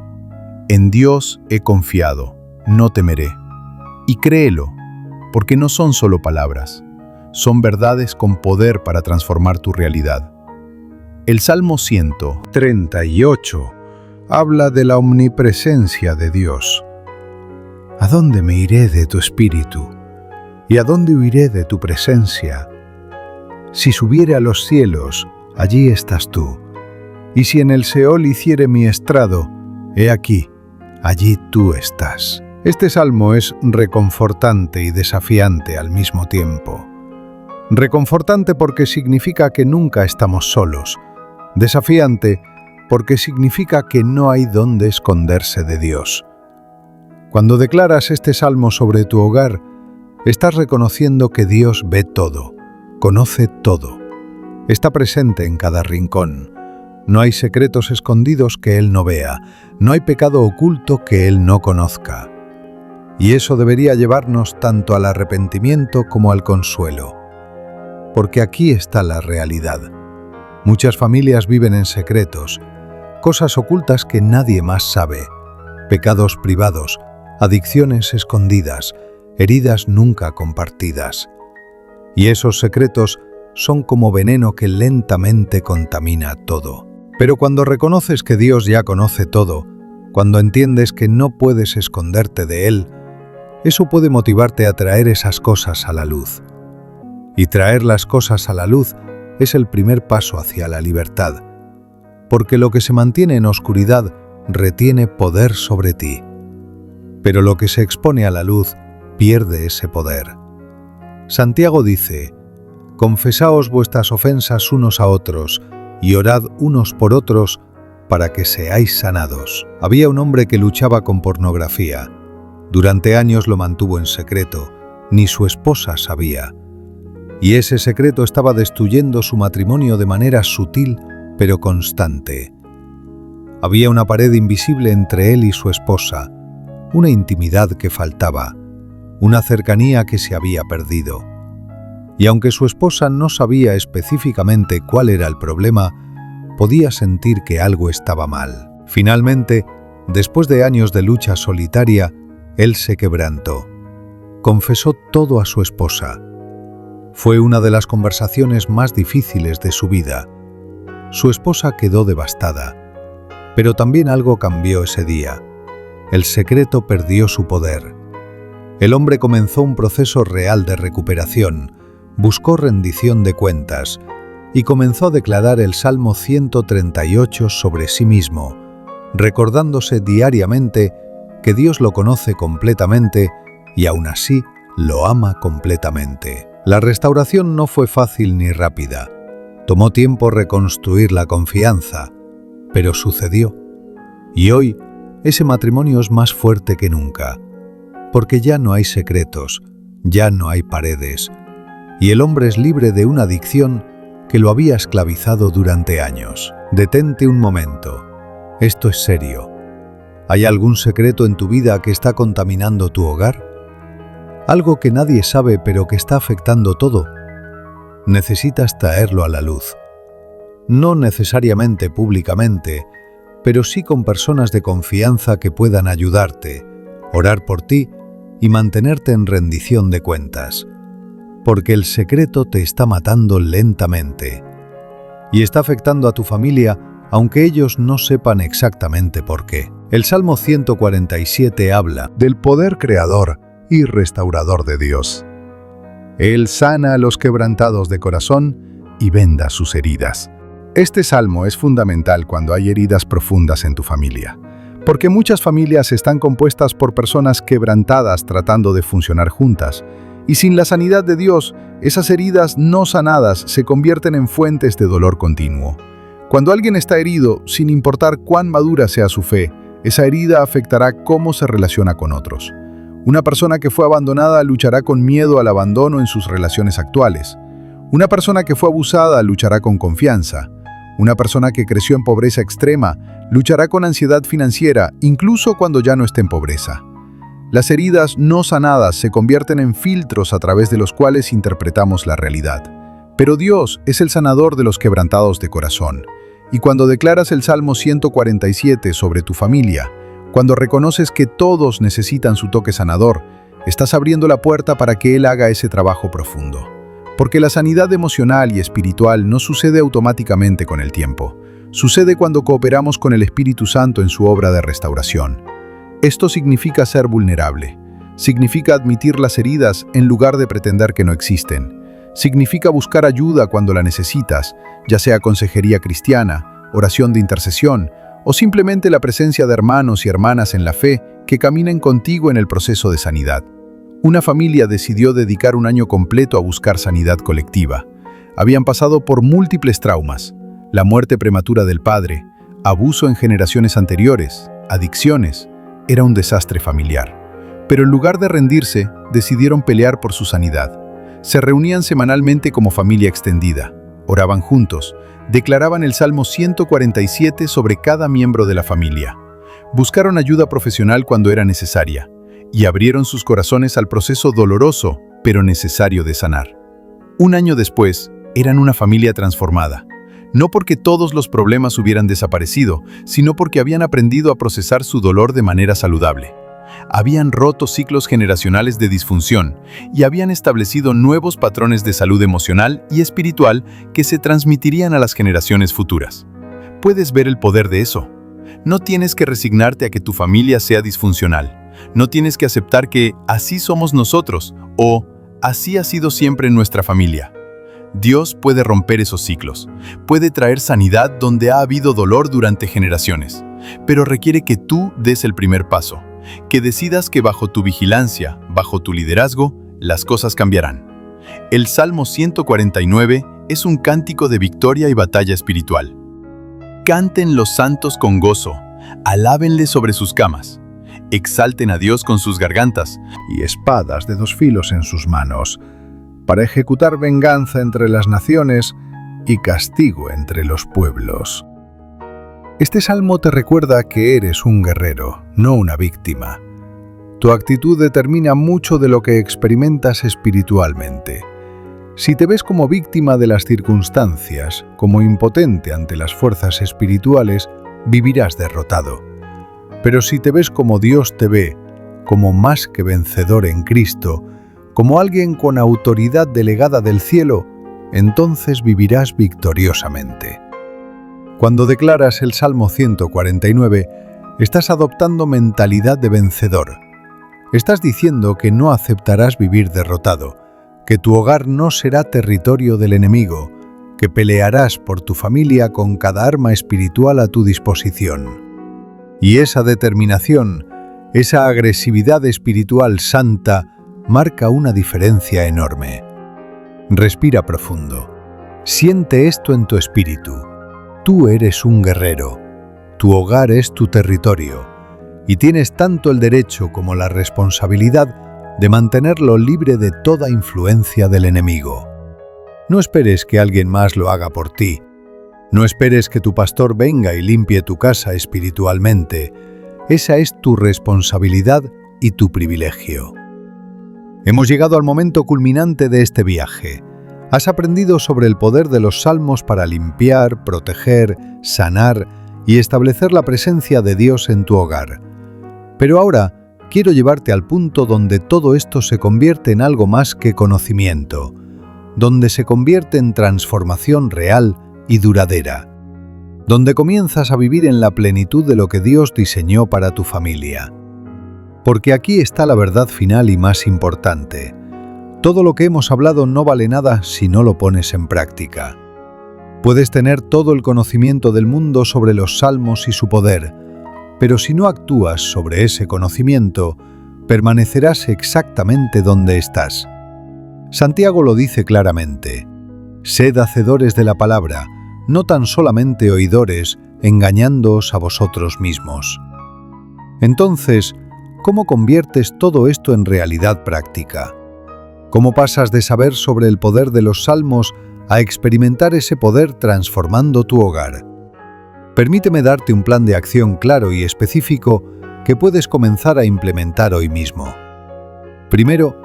Speaker 1: «En Dios he confiado, no temeré». Y créelo, porque no son solo palabras, son verdades con poder para transformar tu realidad. El Salmo 138 habla de la omnipresencia de Dios. ¿A dónde me iré de tu espíritu? ¿Y a dónde huiré de tu presencia? Si subiere a los cielos, allí estás tú. Y si en el Seol hiciere mi estrado, he aquí, allí tú estás. Este salmo es reconfortante y desafiante al mismo tiempo. Reconfortante porque significa que nunca estamos solos. Desafiante porque significa que no hay dónde esconderse de Dios. Cuando declaras este salmo sobre tu hogar, estás reconociendo que Dios ve todo, conoce todo, está presente en cada rincón. No hay secretos escondidos que Él no vea, no hay pecado oculto que Él no conozca. Y eso debería llevarnos tanto al arrepentimiento como al consuelo. Porque aquí está la realidad. Muchas familias viven en secretos, cosas ocultas que nadie más sabe, pecados privados, adicciones escondidas, heridas nunca compartidas. Y esos secretos son como veneno que lentamente contamina todo. Pero cuando reconoces que Dios ya conoce todo, cuando entiendes que no puedes esconderte de Él, eso puede motivarte a traer esas cosas a la luz. Y traer las cosas a la luz es el primer paso hacia la libertad, porque lo que se mantiene en oscuridad retiene poder sobre ti. Pero lo que se expone a la luz pierde ese poder. Santiago dice: «Confesaos vuestras ofensas unos a otros y orad unos por otros para que seáis sanados». Había un hombre que luchaba con pornografía. Durante años lo mantuvo en secreto, ni su esposa sabía. Y ese secreto estaba destruyendo su matrimonio de manera sutil pero constante. Había una pared invisible entre él y su esposa, una intimidad que faltaba, una cercanía que se había perdido. Y aunque su esposa no sabía específicamente cuál era el problema, podía sentir que algo estaba mal. Finalmente, después de años de lucha solitaria, él se quebrantó. Confesó todo a su esposa. Fue una de las conversaciones más difíciles de su vida. Su esposa quedó devastada. Pero también algo cambió ese día. El secreto perdió su poder. El hombre comenzó un proceso real de recuperación, buscó rendición de cuentas y comenzó a declarar el Salmo 138 sobre sí mismo, recordándose diariamente que Dios lo conoce completamente y aún así lo ama completamente. La restauración no fue fácil ni rápida. Tomó tiempo reconstruir la confianza, pero sucedió. Y hoy ese matrimonio es más fuerte que nunca, porque ya no hay secretos, ya no hay paredes, y el hombre es libre de una adicción que lo había esclavizado durante años. Detente un momento. Esto es serio. ¿Hay algún secreto en tu vida que está contaminando tu hogar? Algo que nadie sabe pero que está afectando todo. Necesitas traerlo a la luz. No necesariamente públicamente, pero sí con personas de confianza que puedan ayudarte, orar por ti y mantenerte en rendición de cuentas. Porque el secreto te está matando lentamente y está afectando a tu familia, aunque ellos no sepan exactamente por qué. El Salmo 147 habla
Speaker 2: del poder creador y restaurador de Dios. Él sana a los quebrantados de corazón y venda sus heridas. Este salmo es fundamental cuando hay heridas profundas en tu familia, porque muchas familias están compuestas por personas quebrantadas tratando de funcionar juntas, y sin la sanidad de Dios, esas heridas no sanadas se convierten en fuentes de dolor continuo. Cuando alguien está herido, sin importar cuán madura sea su fe, esa herida afectará cómo se relaciona con otros. Una persona que fue abandonada luchará con miedo al abandono en sus relaciones actuales. Una persona que fue abusada luchará con confianza. Una persona que creció en pobreza extrema luchará con ansiedad financiera, incluso cuando ya no esté en pobreza. Las heridas no sanadas se convierten en filtros a través de los cuales interpretamos la realidad. Pero Dios es el sanador de los quebrantados de corazón. Y cuando declaras el Salmo 147 sobre tu familia, cuando reconoces que todos necesitan su toque sanador, estás abriendo la puerta para que Él haga ese trabajo profundo. Porque la sanidad emocional y espiritual no sucede automáticamente con el tiempo. Sucede cuando cooperamos con el Espíritu Santo en su obra de restauración. Esto significa ser vulnerable. Significa admitir las heridas en lugar de pretender que no existen. Significa buscar ayuda cuando la necesitas, ya sea consejería cristiana, oración de intercesión, o simplemente la presencia de hermanos y hermanas en la fe que caminen contigo en el proceso de sanidad. Una familia decidió dedicar un año completo a buscar sanidad colectiva. Habían pasado por múltiples traumas: la muerte prematura del padre, abuso en generaciones anteriores, adicciones. Era un desastre familiar. Pero en lugar de rendirse, decidieron pelear por su sanidad. Se reunían semanalmente como familia extendida, oraban juntos, declaraban el Salmo 147 sobre cada miembro de la familia. Buscaron ayuda profesional cuando era necesaria y abrieron sus corazones al proceso doloroso, pero necesario de sanar. Un año después, eran una familia transformada. No porque todos los problemas hubieran desaparecido, sino porque habían aprendido a procesar su dolor de manera saludable. Habían roto ciclos generacionales de disfunción y habían establecido nuevos patrones de salud emocional y espiritual que se transmitirían a las generaciones futuras. Puedes ver el poder de eso. No tienes que resignarte a que tu familia sea disfuncional. No tienes que aceptar que así somos nosotros o así ha sido siempre nuestra familia. Dios puede romper esos ciclos, puede traer sanidad donde ha habido dolor durante generaciones, pero requiere que tú des el primer paso, que decidas que bajo tu vigilancia, bajo tu liderazgo, las cosas cambiarán. El Salmo 149 es un cántico de victoria y batalla espiritual. Canten los santos con gozo, alábenle sobre sus camas, exalten a Dios con sus gargantas y espadas de dos filos en sus manos, para ejecutar venganza entre las naciones y castigo entre los pueblos. Este salmo te recuerda que eres un guerrero, no una víctima. Tu actitud determina mucho de lo que experimentas espiritualmente. Si te ves como víctima de las circunstancias, como impotente ante las fuerzas espirituales, vivirás derrotado. Pero si te ves como Dios te ve, como más que vencedor en Cristo, como alguien con autoridad delegada del cielo, entonces vivirás victoriosamente. Cuando declaras el Salmo 149, estás adoptando mentalidad de vencedor. Estás diciendo que no aceptarás vivir derrotado, que tu hogar no será territorio del enemigo, que pelearás por tu familia con cada arma espiritual a tu disposición.
Speaker 1: Y esa determinación, esa agresividad espiritual santa, marca una diferencia enorme. Respira profundo. Siente esto en tu espíritu. Tú eres un guerrero. Tu hogar es tu territorio. Y tienes tanto el derecho como la responsabilidad de mantenerlo libre de toda influencia del enemigo. No esperes que alguien más lo haga por ti. No esperes que tu pastor venga y limpie tu casa espiritualmente. Esa es tu responsabilidad y tu privilegio. Hemos llegado al momento culminante de este viaje. Has aprendido sobre el poder de los salmos para limpiar, proteger, sanar y establecer la presencia de Dios en tu hogar. Pero ahora quiero llevarte al punto donde todo esto se convierte en algo más que conocimiento, donde se convierte en transformación real y duradera, donde comienzas a vivir en la plenitud de lo que Dios diseñó para tu familia. Porque aquí está la verdad final y más importante. Todo lo que hemos hablado no vale nada si no lo pones en práctica. Puedes tener todo el conocimiento del mundo sobre los salmos y su poder, pero si no actúas sobre ese conocimiento, permanecerás exactamente donde estás. Santiago lo dice claramente: sed hacedores de la palabra, no tan solamente oidores, engañándoos a vosotros mismos. Entonces, ¿cómo conviertes todo esto en realidad práctica? ¿Cómo pasas de saber sobre el poder de los salmos a experimentar ese poder transformando tu hogar? Permíteme darte un plan de acción claro y específico que puedes comenzar a implementar hoy mismo. Primero,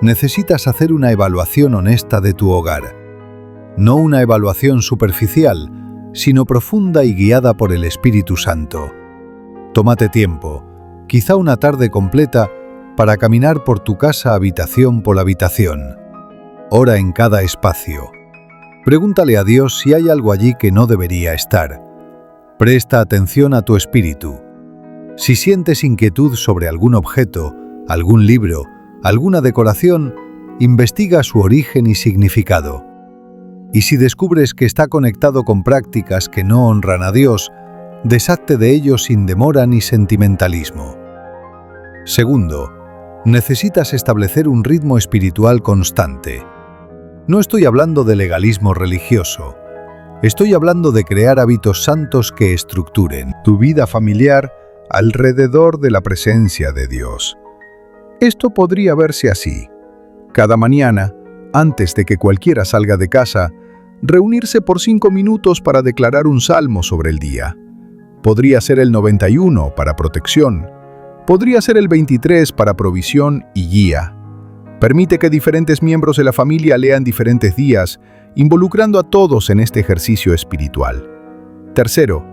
Speaker 1: necesitas hacer una evaluación honesta de tu hogar. No una evaluación superficial, sino profunda y guiada por el Espíritu Santo. Tómate tiempo, quizá una tarde completa, para caminar por tu casa habitación por habitación. Ora en cada espacio. Pregúntale a Dios si hay algo allí que no debería estar. Presta atención a tu espíritu. Si sientes inquietud sobre algún objeto, algún libro, alguna decoración, investiga su origen y significado. Y si descubres que está conectado con prácticas que no honran a Dios, deshazte de ello sin demora ni sentimentalismo. Segundo, necesitas establecer un ritmo espiritual constante. No estoy hablando de legalismo religioso. Estoy hablando de crear hábitos santos que estructuren tu vida familiar alrededor de la presencia de Dios. Esto podría verse así: cada mañana, antes de que cualquiera salga de casa, reunirse por 5 minutos para declarar un salmo sobre el día. Podría ser el 91 para protección. Podría ser el 23 para provisión y guía. Permite que diferentes miembros de la familia lean diferentes días, involucrando a todos en este ejercicio espiritual. Tercero,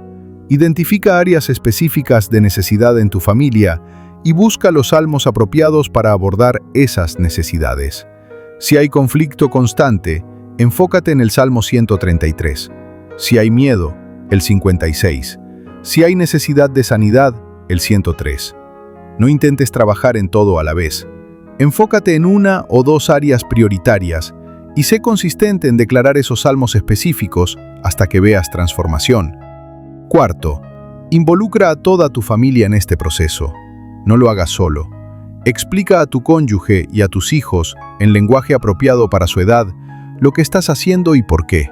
Speaker 1: identifica áreas específicas de necesidad en tu familia y busca los salmos apropiados para abordar esas necesidades. Si hay conflicto constante, enfócate en el Salmo 133. Si hay miedo, el 56. Si hay necesidad de sanidad, el 103. No intentes trabajar en todo a la vez. Enfócate en una o dos áreas prioritarias y sé consistente en declarar esos salmos específicos hasta que veas transformación. Cuarto, involucra a toda tu familia en este proceso. No lo hagas solo. Explica a tu cónyuge y a tus hijos, en lenguaje apropiado para su edad, lo que estás haciendo y por qué.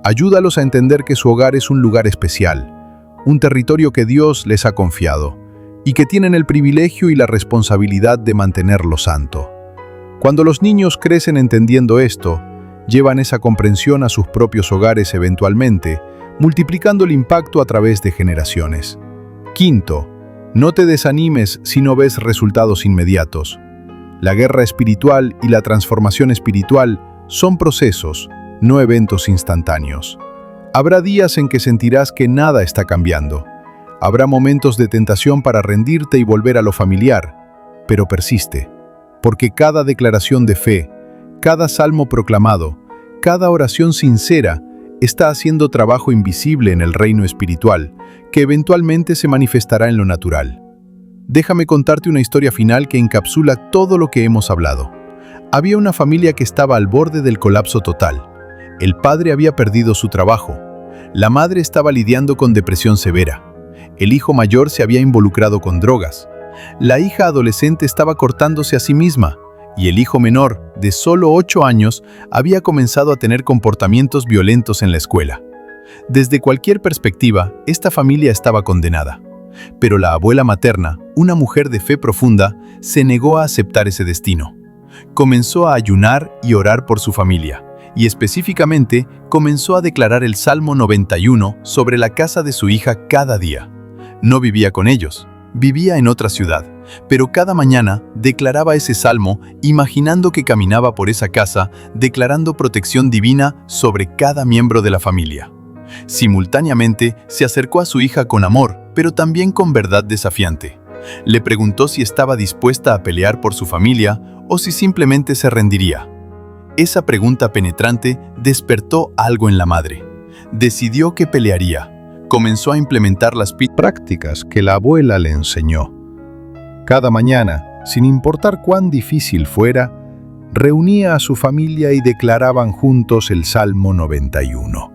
Speaker 1: Ayúdalos a entender que su hogar es un lugar especial, un territorio que Dios les ha confiado, y que tienen el privilegio y la responsabilidad de mantenerlo santo. Cuando los niños crecen entendiendo esto, llevan esa comprensión a sus propios hogares eventualmente, multiplicando el impacto a través de generaciones. Quinto, no te desanimes si no ves resultados inmediatos. La guerra espiritual y la transformación espiritual son procesos, no eventos instantáneos. Habrá días en que sentirás que nada está cambiando. Habrá momentos de tentación para rendirte y volver a lo familiar, pero persiste, porque cada declaración de fe, cada salmo proclamado, cada oración sincera está haciendo trabajo invisible en el reino espiritual, que eventualmente se manifestará en lo natural. Déjame contarte una historia final que encapsula todo lo que hemos hablado. Había una familia que estaba al borde del colapso total. El padre había perdido su trabajo. La madre estaba lidiando con depresión severa.
Speaker 2: El hijo mayor se había involucrado con drogas. La hija adolescente estaba cortándose a sí misma. Y el hijo menor, de solo 8 años, había comenzado a tener comportamientos violentos en la escuela. Desde cualquier perspectiva, esta familia estaba condenada. Pero la abuela materna, una mujer de fe profunda, se negó a aceptar ese destino. Comenzó a ayunar y orar por su familia, y específicamente comenzó a declarar el Salmo 91 sobre la casa de su hija cada día. No vivía con ellos, vivía en otra ciudad, pero cada mañana declaraba ese salmo imaginando que caminaba por esa casa, declarando protección divina sobre cada miembro de la familia. Simultáneamente se acercó a su hija con amor, pero también con verdad desafiante. Le preguntó si estaba dispuesta a pelear por su familia o si simplemente se rendiría. Esa pregunta penetrante despertó algo en la madre. Decidió que pelearía. Comenzó a implementar las prácticas que la abuela le enseñó. Cada mañana, sin importar cuán difícil fuera, reunía a su familia y declaraban juntos el Salmo 91.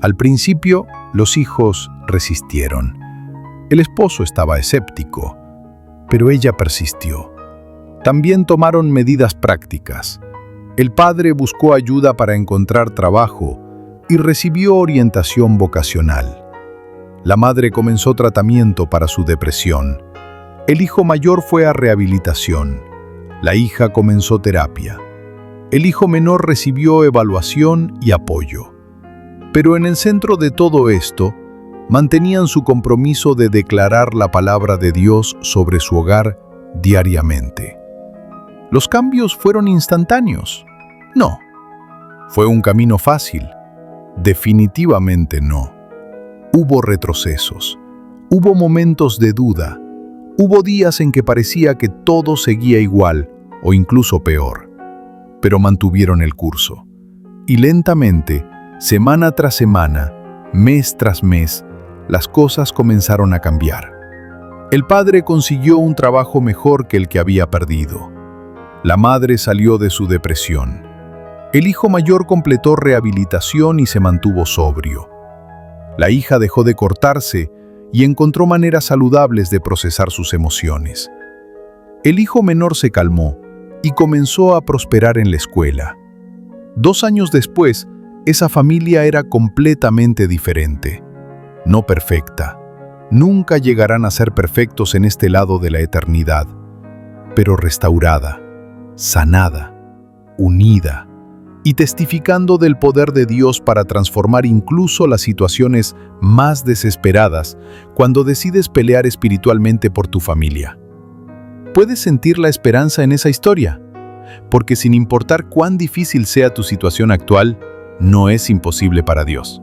Speaker 2: Al principio, los hijos resistieron. El esposo estaba escéptico, pero ella persistió. También tomaron medidas prácticas. El padre buscó ayuda para encontrar trabajo y recibió orientación vocacional. La madre comenzó tratamiento para su depresión. El hijo mayor fue a rehabilitación. La hija comenzó terapia. El hijo menor recibió evaluación y apoyo. Pero en el centro de todo esto, mantenían su compromiso de declarar la palabra de Dios sobre su hogar diariamente. ¿Los cambios fueron instantáneos? No. ¿Fue un camino fácil? Definitivamente no. Hubo retrocesos. Hubo momentos de duda. Hubo días en que parecía que todo seguía igual o incluso peor. Pero mantuvieron el curso. Y lentamente, semana tras semana, mes tras mes, las cosas comenzaron a cambiar. El padre consiguió un trabajo mejor que el que había perdido. La madre salió de su depresión. El hijo mayor completó rehabilitación y se mantuvo sobrio. La hija dejó de cortarse y encontró maneras saludables de procesar sus emociones. El hijo menor se calmó y comenzó a prosperar en la escuela. 2 años después, esa familia era completamente diferente. No perfecta. Nunca llegarán a ser perfectos en este lado de la eternidad, pero restaurada, sanada, unida y testificando del poder de Dios para transformar incluso las situaciones más desesperadas cuando decides pelear espiritualmente por tu familia. ¿Puedes sentir la esperanza en esa historia? Porque sin importar cuán difícil sea tu situación actual, no es imposible para Dios.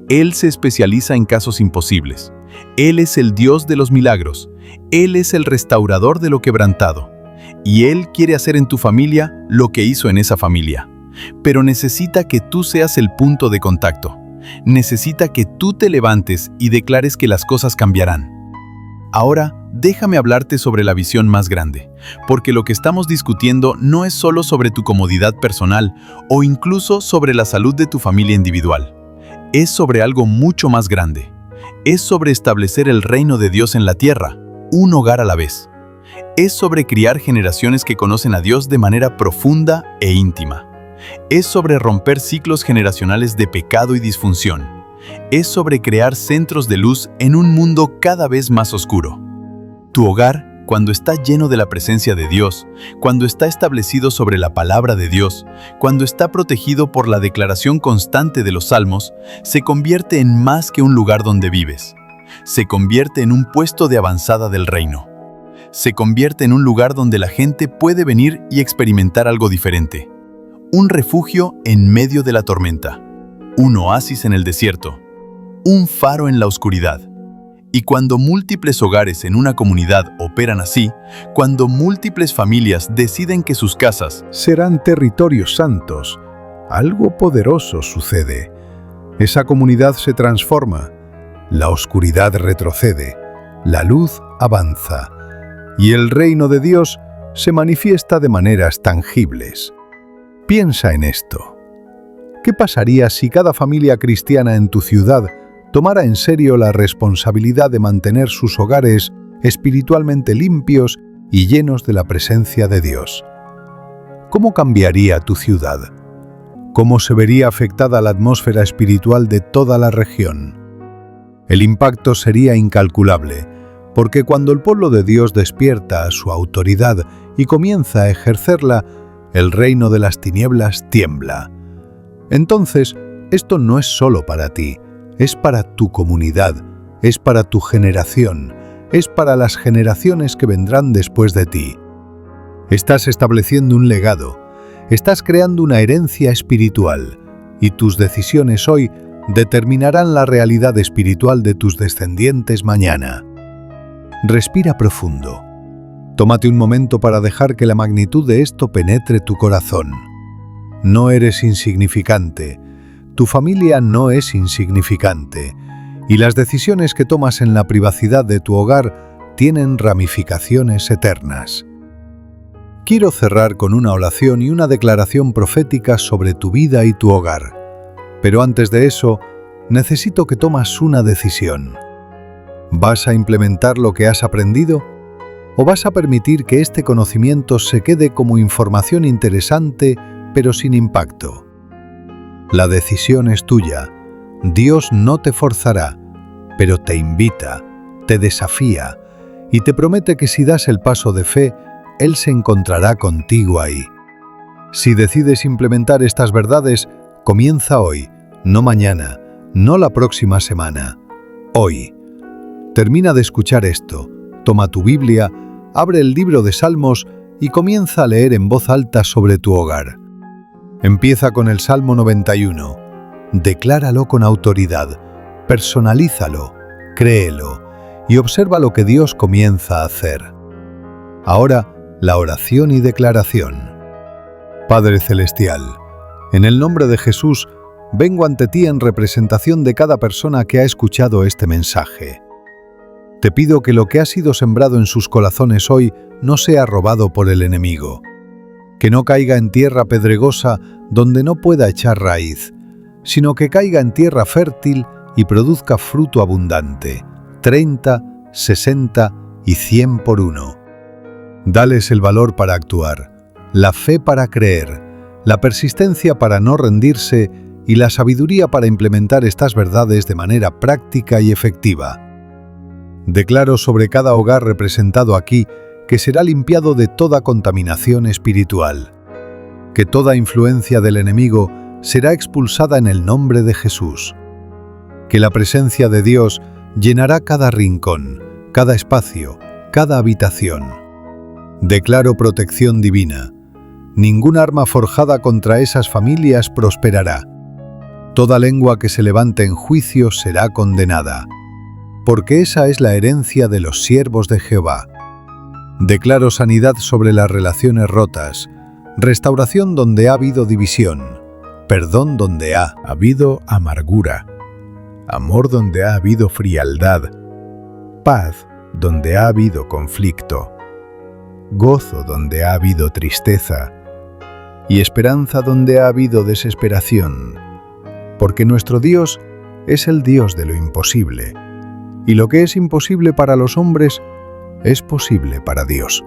Speaker 2: Él se especializa en casos imposibles. Él es el Dios de los milagros. Él es el restaurador de lo quebrantado. Y Él quiere hacer en tu familia lo que hizo en esa familia. Pero necesita que tú seas el punto de contacto. Necesita que tú te levantes y declares que las cosas cambiarán. Ahora, déjame hablarte sobre la visión más grande, porque lo que estamos discutiendo no es solo sobre tu comodidad personal o incluso sobre la salud de tu familia individual. Es sobre algo mucho más grande. Es sobre establecer el reino de Dios en la tierra, un hogar a la vez. Es sobre criar generaciones que conocen a Dios de manera profunda e íntima. Es sobre romper ciclos generacionales de pecado y disfunción. Es sobre crear centros de luz en un mundo cada vez más oscuro. Tu hogar, cuando está lleno de la presencia de Dios, cuando está establecido sobre la palabra de Dios, cuando está protegido por la declaración constante de los salmos, se convierte en más que un lugar donde vives. Se convierte en un puesto de avanzada del reino. Se convierte en un lugar donde la gente puede venir y experimentar algo diferente. Un refugio en medio de la tormenta. Un oasis en el desierto. Un faro en la oscuridad. Y cuando múltiples hogares en una comunidad operan así, cuando múltiples familias deciden que sus casas
Speaker 1: serán territorios santos, algo poderoso sucede. Esa comunidad se transforma, la oscuridad retrocede, la luz avanza, y el reino de Dios se manifiesta de maneras tangibles. Piensa en esto. ¿Qué pasaría si cada familia cristiana en tu ciudad tomara en serio la responsabilidad de mantener sus hogares espiritualmente limpios y llenos de la presencia de Dios. ¿Cómo cambiaría tu ciudad? ¿Cómo se vería afectada la atmósfera espiritual de toda la región? El impacto sería incalculable, porque cuando el pueblo de Dios despierta su autoridad y comienza a ejercerla, el reino de las tinieblas tiembla. Entonces, esto no es solo para ti, es para tu comunidad, es para tu generación, es para las generaciones que vendrán después de ti. Estás estableciendo un legado, estás creando una herencia espiritual, y tus decisiones hoy determinarán la realidad espiritual de tus descendientes mañana. Respira profundo. Tómate un momento para dejar que la magnitud de esto penetre tu corazón. No eres insignificante, tu familia no es insignificante, y las decisiones que tomas en la privacidad de tu hogar tienen ramificaciones eternas. Quiero cerrar con una oración y una declaración profética sobre tu vida y tu hogar. Pero antes de eso, necesito que tomas una decisión. ¿Vas a implementar lo que has aprendido? ¿O vas a permitir que este conocimiento se quede como información interesante, pero sin impacto? La decisión es tuya. Dios no te forzará, pero te invita, te desafía y te promete que si das el paso de fe, Él se encontrará contigo ahí. Si decides implementar estas verdades, comienza hoy, no mañana, no la próxima semana. Hoy. Termina de escuchar esto, toma tu Biblia, abre el libro de Salmos y comienza a leer en voz alta sobre tu hogar. Empieza con el Salmo 91. Decláralo con autoridad, personalízalo, créelo y observa lo que Dios comienza a hacer. Ahora, la oración y declaración. Padre Celestial, en el nombre de Jesús, vengo ante ti en representación de cada persona que ha escuchado este mensaje. Te pido que lo que ha sido sembrado en sus corazones hoy no sea robado por el enemigo, que no caiga en tierra pedregosa donde no pueda echar raíz, sino que caiga en tierra fértil y produzca fruto abundante, 30, 60 y 100 por uno. Dales el valor para actuar, la fe para creer, la persistencia para no rendirse y la sabiduría para implementar estas verdades de manera práctica y efectiva. Declaro sobre cada hogar representado aquí que será limpiado de toda contaminación espiritual, que toda influencia del enemigo será expulsada en el nombre de Jesús, que la presencia de Dios llenará cada rincón, cada espacio, cada habitación. Declaro protección divina. Ningún arma forjada contra esas familias prosperará. Toda lengua que se levante en juicio será condenada, porque esa es la herencia de los siervos de Jehová. Declaro sanidad sobre las relaciones rotas, restauración donde ha habido división, perdón donde ha habido amargura, amor donde ha habido frialdad, paz donde ha habido conflicto, gozo donde ha habido tristeza y esperanza donde ha habido desesperación, porque nuestro Dios es el Dios de lo imposible, y lo que es imposible para los hombres es posible para Dios.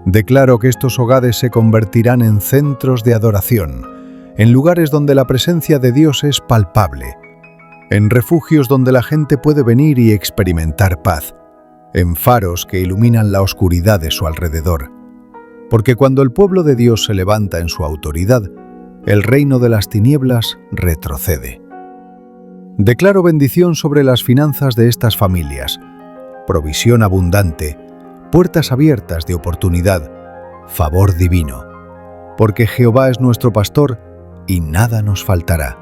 Speaker 1: Declaro que estos hogares se convertirán en centros de adoración, en lugares donde la presencia de Dios es palpable, en refugios donde la gente puede venir y experimentar paz, en faros que iluminan la oscuridad de su alrededor. Porque cuando el pueblo de Dios se levanta en su autoridad, el reino de las tinieblas retrocede. Declaro bendición sobre las finanzas de estas familias, provisión abundante, puertas abiertas de oportunidad, favor divino, porque Jehová es nuestro pastor y nada nos faltará.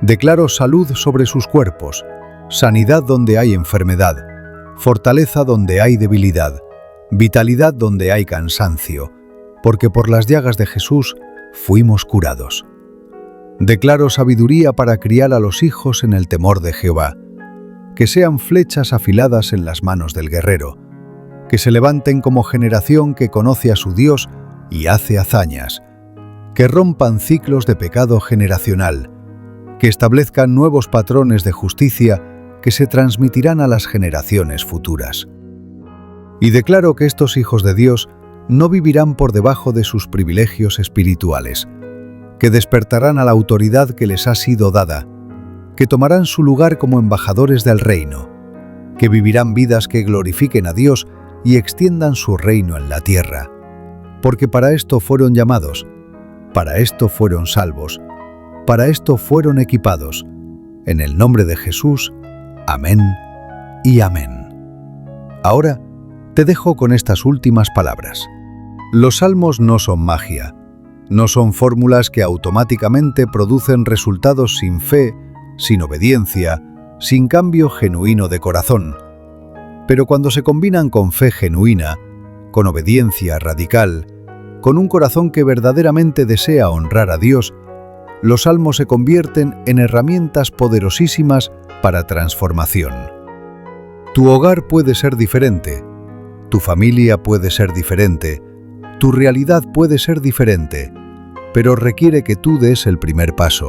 Speaker 1: Declaro salud sobre sus cuerpos, sanidad donde hay enfermedad, fortaleza donde hay debilidad, vitalidad donde hay cansancio, porque por las llagas de Jesús fuimos curados. Declaro sabiduría para criar a los hijos en el temor de Jehová, que sean flechas afiladas en las manos del guerrero, que se levanten como generación que conoce a su Dios y hace hazañas, que rompan ciclos de pecado generacional, que establezcan nuevos patrones de justicia que se transmitirán a las generaciones futuras. Y declaro que estos hijos de Dios no vivirán por debajo de sus privilegios espirituales, que despertarán a la autoridad que les ha sido dada, que tomarán su lugar como embajadores del reino, que vivirán vidas que glorifiquen a Dios y extiendan su reino en la tierra, porque para esto fueron llamados, para esto fueron salvos, para esto fueron equipados. En el nombre de Jesús, amén y amén. Ahora te dejo con estas últimas palabras. Los salmos no son magia, no son fórmulas que automáticamente producen resultados sin fe, sin obediencia, sin cambio genuino de corazón. Pero cuando se combinan con fe genuina, con obediencia radical, con un corazón que verdaderamente desea honrar a Dios, los salmos se convierten en herramientas poderosísimas para transformación. Tu hogar puede ser diferente, tu familia puede ser diferente, tu realidad puede ser diferente, pero requiere que tú des el primer paso,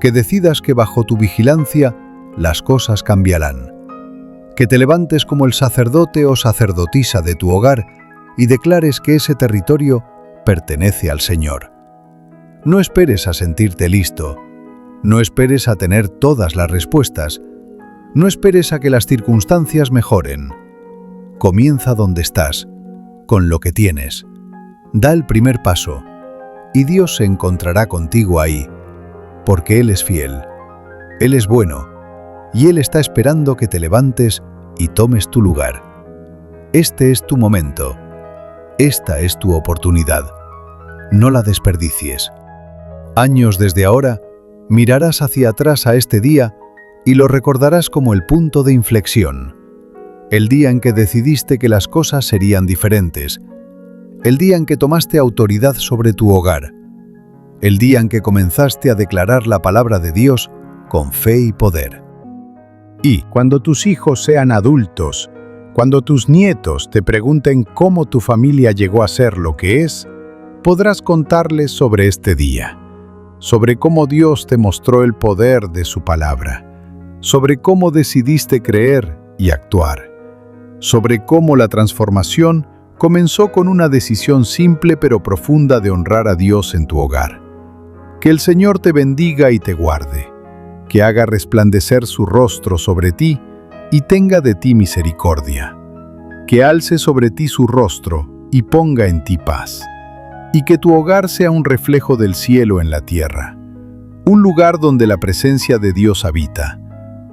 Speaker 1: que decidas que bajo tu vigilancia las cosas cambiarán, que te levantes como el sacerdote o sacerdotisa de tu hogar y declares que ese territorio pertenece al Señor. No esperes a sentirte listo, no esperes a tener todas las respuestas, no esperes a que las circunstancias mejoren. Comienza donde estás, con lo que tienes. Da el primer paso, y Dios se encontrará contigo ahí, porque Él es fiel, Él es bueno, y Él está esperando que te levantes y tomes tu lugar. Este es tu momento, esta es tu oportunidad. No la desperdicies. Años desde ahora, mirarás hacia atrás a este día y lo recordarás como el punto de inflexión. El día en que decidiste que las cosas serían diferentes. El día en que tomaste autoridad sobre tu hogar. El día en que comenzaste a declarar la palabra de Dios con fe y poder.
Speaker 2: Y cuando tus hijos sean adultos, cuando tus nietos te pregunten cómo tu familia llegó a ser lo que es, podrás contarles sobre este día, sobre cómo Dios te mostró el poder de su palabra, sobre cómo decidiste creer y actuar, sobre cómo la transformación comenzó con una decisión simple pero profunda de honrar a Dios en tu hogar. Que el Señor te bendiga y te guarde, que haga resplandecer su rostro sobre ti y tenga de ti misericordia, que alce sobre ti su rostro y ponga en ti paz, y que tu hogar sea un reflejo del cielo en la tierra, un lugar donde la presencia de Dios habita,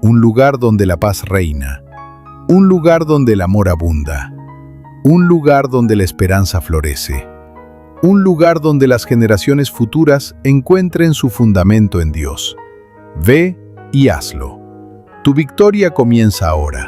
Speaker 2: un lugar donde la paz reina, un lugar donde el amor abunda, un lugar donde la esperanza florece, un lugar donde las generaciones futuras encuentren su fundamento en Dios. Ve y hazlo. Tu victoria comienza ahora.